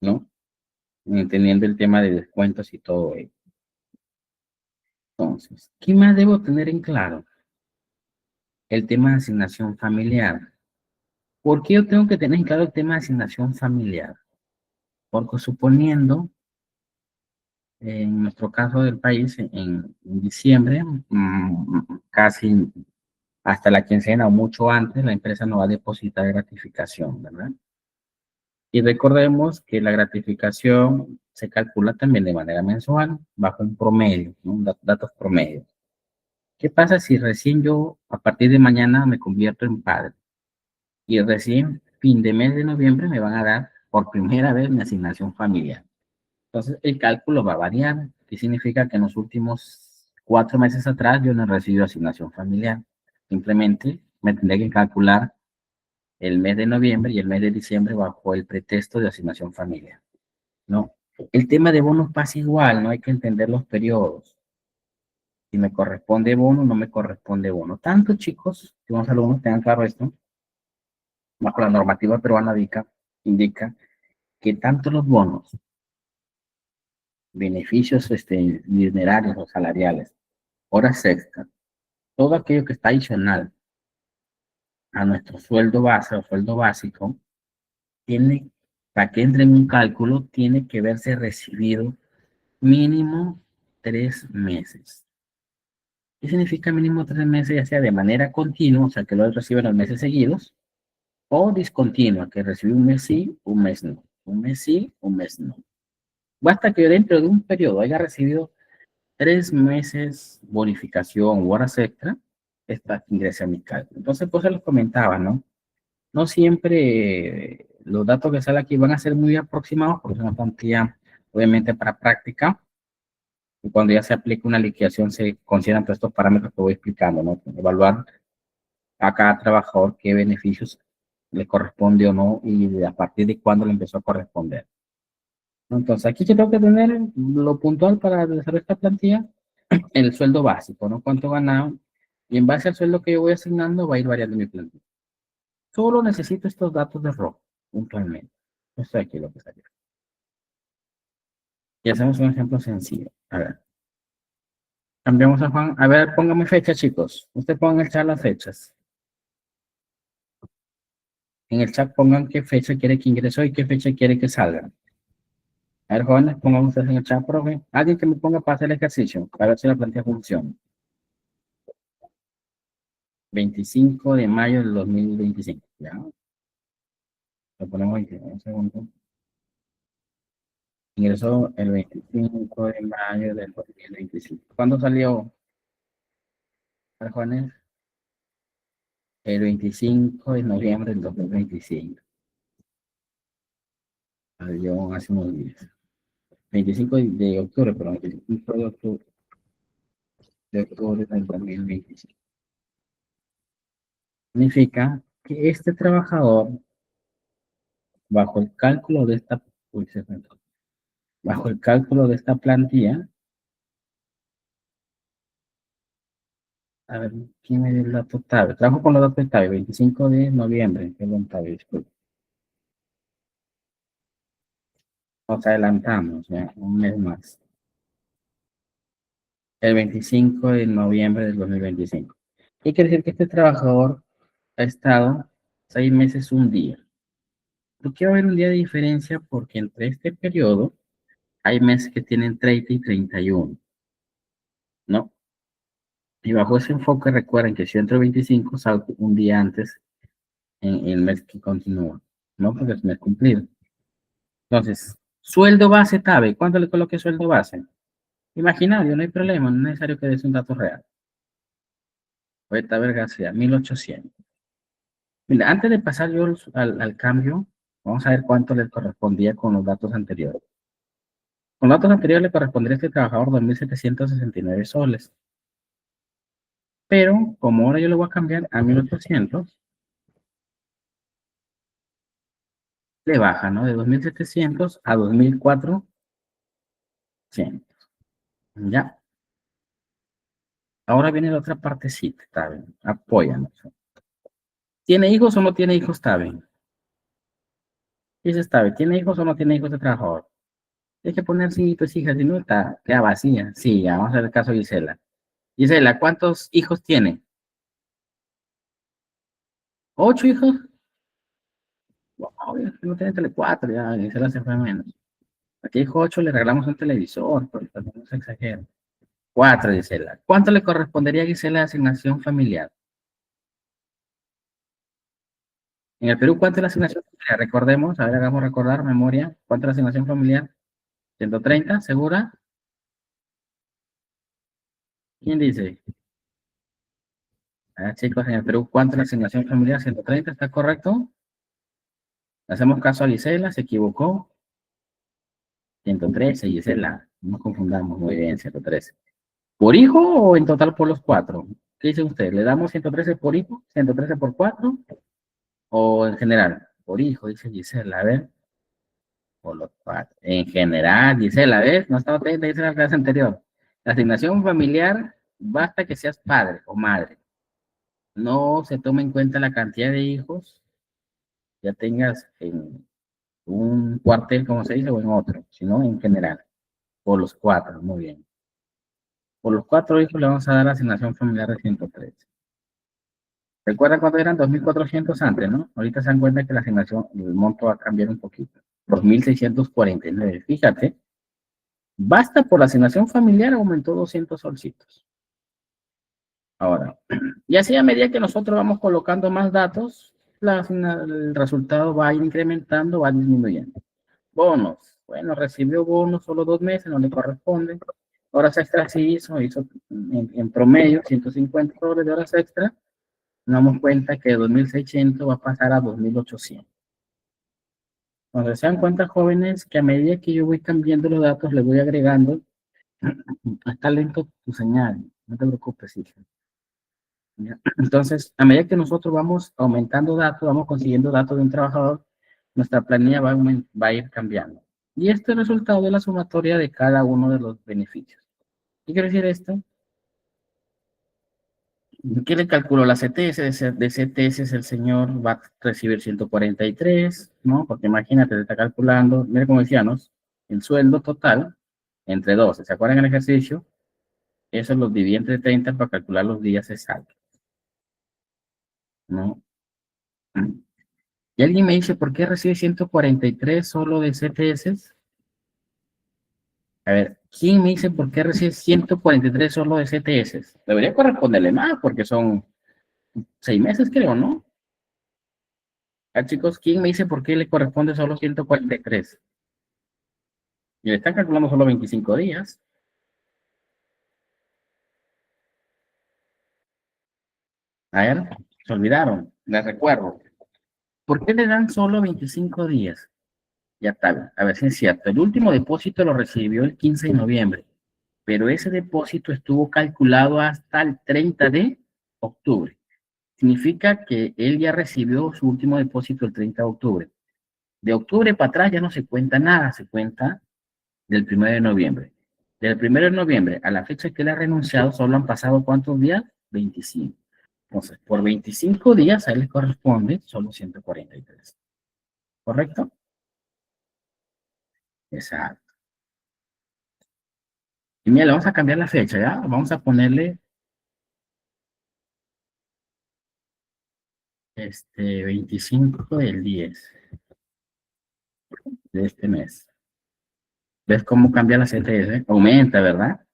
¿no? Entendiendo el tema de descuentos y todo ello. Entonces, ¿qué más debo tener en claro? El tema de asignación familiar. ¿Por qué yo tengo que tener en claro el tema de asignación familiar? Porque suponiendo, en nuestro caso del país, en diciembre, casi hasta la quincena o mucho antes, la empresa nos va a depositar gratificación, ¿verdad? Y recordemos que la gratificación se calcula también de manera mensual, bajo un promedio, ¿no? Datos promedios. ¿Qué pasa si recién yo, a partir de mañana, me convierto en padre? Y recién fin de mes de noviembre me van a dar por primera vez mi asignación familiar. Entonces, el cálculo va a variar, que significa que en los últimos 4 meses atrás yo no he recibido asignación familiar. Simplemente me tendré que calcular el mes de noviembre y el mes de diciembre bajo el pretexto de asignación familiar, ¿no? El tema de bonos pasa igual, no hay que entender los periodos. Si me corresponde bono, no me corresponde bono. Tanto chicos, que unos alumnos tengan claro esto, bajo la normativa peruana indica que tanto los bonos, beneficios dinerarios o salariales, horas extras, todo aquello que está adicional a nuestro sueldo base o sueldo básico, tiene, para que entre en un cálculo, tiene que verse recibido mínimo 3 meses. ¿Qué significa mínimo 3 meses? Ya sea de manera continua, o sea, que lo reciben los meses seguidos, o discontinua, que recibe un mes sí, un mes no. Un mes sí, un mes no. Basta que dentro de un periodo haya recibido 3 meses bonificación u horas extra, esta ingresa a mi cálculo. Entonces, pues se los comentaba, ¿no? No siempre los datos que salen aquí van a ser muy aproximados, porque es una plantilla, obviamente, para práctica. Y cuando ya se aplica una liquidación, se consideran todos estos parámetros que voy explicando, ¿no? Evaluar a cada trabajador qué beneficios le corresponde o no y a partir de cuándo le empezó a corresponder. Entonces, aquí yo tengo que tener lo puntual para realizar esta plantilla, el sueldo básico, ¿no? Cuánto ganaba. Y en base al sueldo que yo voy asignando, va a ir variando mi plantilla. Solo necesito estos datos de rojo, puntualmente. Esto aquí lo que salió. Y hacemos un ejemplo sencillo. A ver, cambiamos a Juan. A ver, póngame fecha, chicos. Usted ponga en el chat las fechas. En el chat pongan qué fecha quiere que ingrese y qué fecha quiere que salga. A ver, jóvenes, pongan ustedes en el chat, profe. Alguien que me ponga para hacer el ejercicio, para ver si la plantilla funciona. 25 de mayo del 2025. ¿Ya? Lo ponemos 29, un segundo. Ingresó el 25 de mayo del 2025. ¿Cuándo salió, a ver, jóvenes? El 25 de noviembre del 2025. Salió hace unos días. 25 de octubre, perdón, 25 de octubre del 2025. Significa que este trabajador, bajo el cálculo de esta, uy, bajo el cálculo de esta plantilla, a ver, ¿quién me dio el dato TABE? Trabajo con los datos TABE, 25 de noviembre, perdón, TABE, disculpe. Nos adelantamos, ya, un mes más. El 25 de noviembre del 2025. ¿Qué quiere decir? Que este trabajador ha estado 6 meses, un día. ¿Por qué va a haber un día de diferencia? Porque entre este periodo hay meses que tienen 30 y 31, ¿no? Y bajo ese enfoque, recuerden que si yo entro 25, salgo un día antes en el mes que continúa, ¿no? Porque es mes cumplido. Entonces, sueldo base TABE. ¿Cuánto le coloqué sueldo base? Imaginario, no hay problema, no es necesario que des un dato real. Ahorita ver García, 1800. Mira, antes de pasar yo al cambio, vamos a ver cuánto le correspondía con los datos anteriores. Con los datos anteriores le correspondería a este trabajador 2.769 soles. Pero como ahora yo le voy a cambiar a 1.800, le baja, ¿no? De 2.700 a 2.400. Ya. Ahora viene la otra partecita, está bien. Apóyanos. ¿Tiene hijos o no tiene hijos? Está bien. ¿Y se está bien? ¿Tiene hijos o no tiene hijos de trabajador? Hay que poner sí, pues hijas, si no está, queda vacía. Sí, ya, vamos a ver el caso de Gisela. Gisela, ¿cuántos hijos tiene? ¿8 hijos? Wow, no tiene tele 4, ya, Gisela se fue menos. Aquí dijo 8, le regalamos un televisor, pero también no se exagera. 4, Gisela. ¿Cuánto le correspondería a Gisela de asignación familiar? En el Perú, ¿cuánto es la asignación familiar? Recordemos, a ver, hagamos recordar, memoria. ¿Cuánto es la asignación familiar? 130, ¿segura? ¿Quién dice? Ah, chicos, en el Perú, ¿cuánto es la asignación familiar? 130, ¿está correcto? Le hacemos caso a Gisela, se equivocó. 113, Gisela. No nos confundamos, muy bien, 113. ¿Por hijo o en total por los 4? ¿Qué dice usted? ¿Le damos 113 por hijo? ¿113 por 4? ¿O en general? Por hijo, dice Gisela. A ver, por los 4. En general, Gisela, ¿ves? No estaba atenta, dice la clase anterior. La asignación familiar, basta que seas padre o madre. No se toma en cuenta la cantidad de hijos ya tengas en un cuartel, como se dice, o en otro, sino en general. Por los 4, muy bien. Por los 4 hijos le vamos a dar la asignación familiar de 103. ¿Recuerdan cuánto eran 2.400 antes, no? Ahorita se dan cuenta que la asignación, el monto va a cambiar un poquito. 2.649. Fíjate, basta por la asignación familiar, aumentó 200 solcitos. Ahora, y así a medida que nosotros vamos colocando más datos, el resultado va a ir incrementando, va disminuyendo. Bonos. Bueno, recibió bonos solo 2 meses, no le corresponde. Horas extras sí hizo en promedio 150 dólares de horas extra. Nos damos cuenta que de 2.600 va a pasar a 2.800. Cuando se dan cuenta, jóvenes, que a medida que yo voy cambiando los datos, le voy agregando, está lento tu señal, no te preocupes, hija. ¿Ya? Entonces, a medida que nosotros vamos aumentando datos, vamos consiguiendo datos de un trabajador, nuestra planilla va a ir cambiando. Y este es el resultado de la sumatoria de cada uno de los beneficios. ¿Qué quiere decir esto? ¿Qué le calculó la CTS? De CTS el señor va a recibir 143, ¿no? Porque imagínate, se está calculando, mira como decíamos, el sueldo total entre 12. ¿Se acuerdan el ejercicio? Eso los divide entre 30 para calcular los días exactos, ¿no? Y alguien me dice, ¿por qué recibe 143 solo de CTS? A ver, ¿quién me dice por qué recibe 143 solo de CTS? Debería corresponderle más, porque son 6 meses, creo, ¿no? Ah, chicos, ¿quién me dice por qué le corresponde solo 143? Y le están calculando solo 25 días. A ver, se olvidaron, les recuerdo. ¿Por qué le dan solo 25 días? Ya está, a ver si es cierto. El último depósito lo recibió el 15 de noviembre, pero ese depósito estuvo calculado hasta el 30 de octubre. Significa que él ya recibió su último depósito el 30 de octubre. De octubre para atrás ya no se cuenta nada, se cuenta del 1 de noviembre. Del 1 de noviembre a la fecha que él ha renunciado, solo han pasado ¿cuántos días? 25. Entonces, por 25 días a él le corresponde solo 143. ¿Correcto? Exacto. Y mira, le vamos a cambiar la fecha, ¿ya? Vamos a ponerle 25 del 10 de este mes. ¿Ves cómo cambia la CTS? Aumenta, ¿verdad?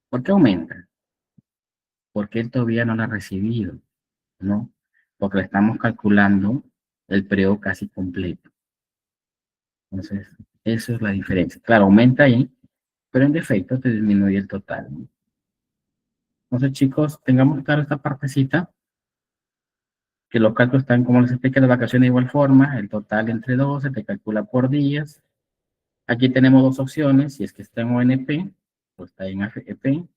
¿Por qué aumenta? porque él todavía no la ha recibido, ¿no? Porque le estamos calculando el periodo casi completo. Entonces, eso es la diferencia. Claro, aumenta ahí, pero en defecto te disminuye el total, ¿no? Entonces, chicos, tengamos claro esta partecita, que los cálculos están como les expliqué de vacaciones de igual forma, el total entre 12 te calcula por días. Aquí tenemos dos opciones, si es que está en ONP, o está en AFP.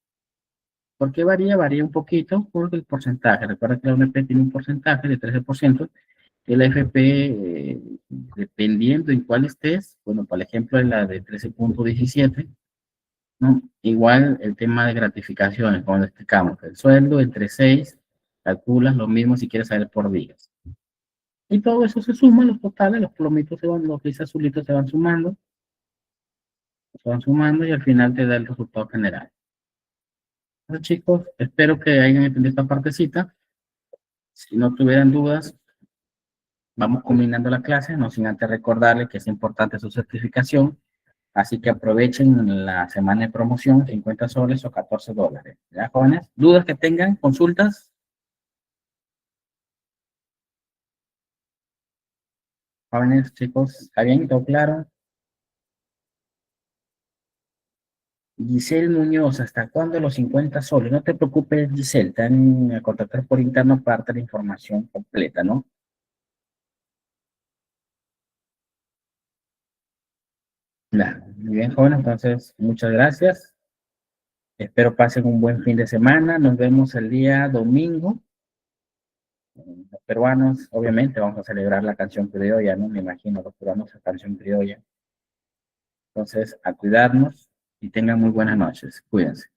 ¿Por qué varía? Varía un poquito por el porcentaje. Recuerda que la ONP tiene un porcentaje de 13%, y la AFP, dependiendo en cuál estés, bueno, por ejemplo, en la de 13.17, ¿no? Igual el tema de gratificaciones, como lo explicamos, el sueldo entre 6, calculas lo mismo si quieres saber por días. Y todo eso se suma, los totales, los plomitos se van, los grises azulitos se van sumando y al final te da el resultado general. Bueno, chicos, espero que hayan entendido esta partecita. Si no tuvieran dudas, vamos combinando la clase, no sin antes recordarles que es importante su certificación. Así que aprovechen la semana de promoción, 50 soles o $14. ¿Ya, jóvenes? ¿Dudas que tengan? ¿Consultas? Jóvenes, chicos, ¿está bien? ¿Todo claro? Giselle Muñoz, ¿hasta cuándo los 50 soles? No te preocupes, Giselle, te van a contactar por interno para darte la información completa, ¿no? Ya, muy bien, jóvenes, entonces, muchas gracias. Espero pasen un buen fin de semana. Nos vemos el día domingo. Los peruanos, obviamente, vamos a celebrar la canción criolla, ¿no? Me imagino, los peruanos, la canción criolla. Entonces, a cuidarnos y tengan muy buenas noches. Cuídense.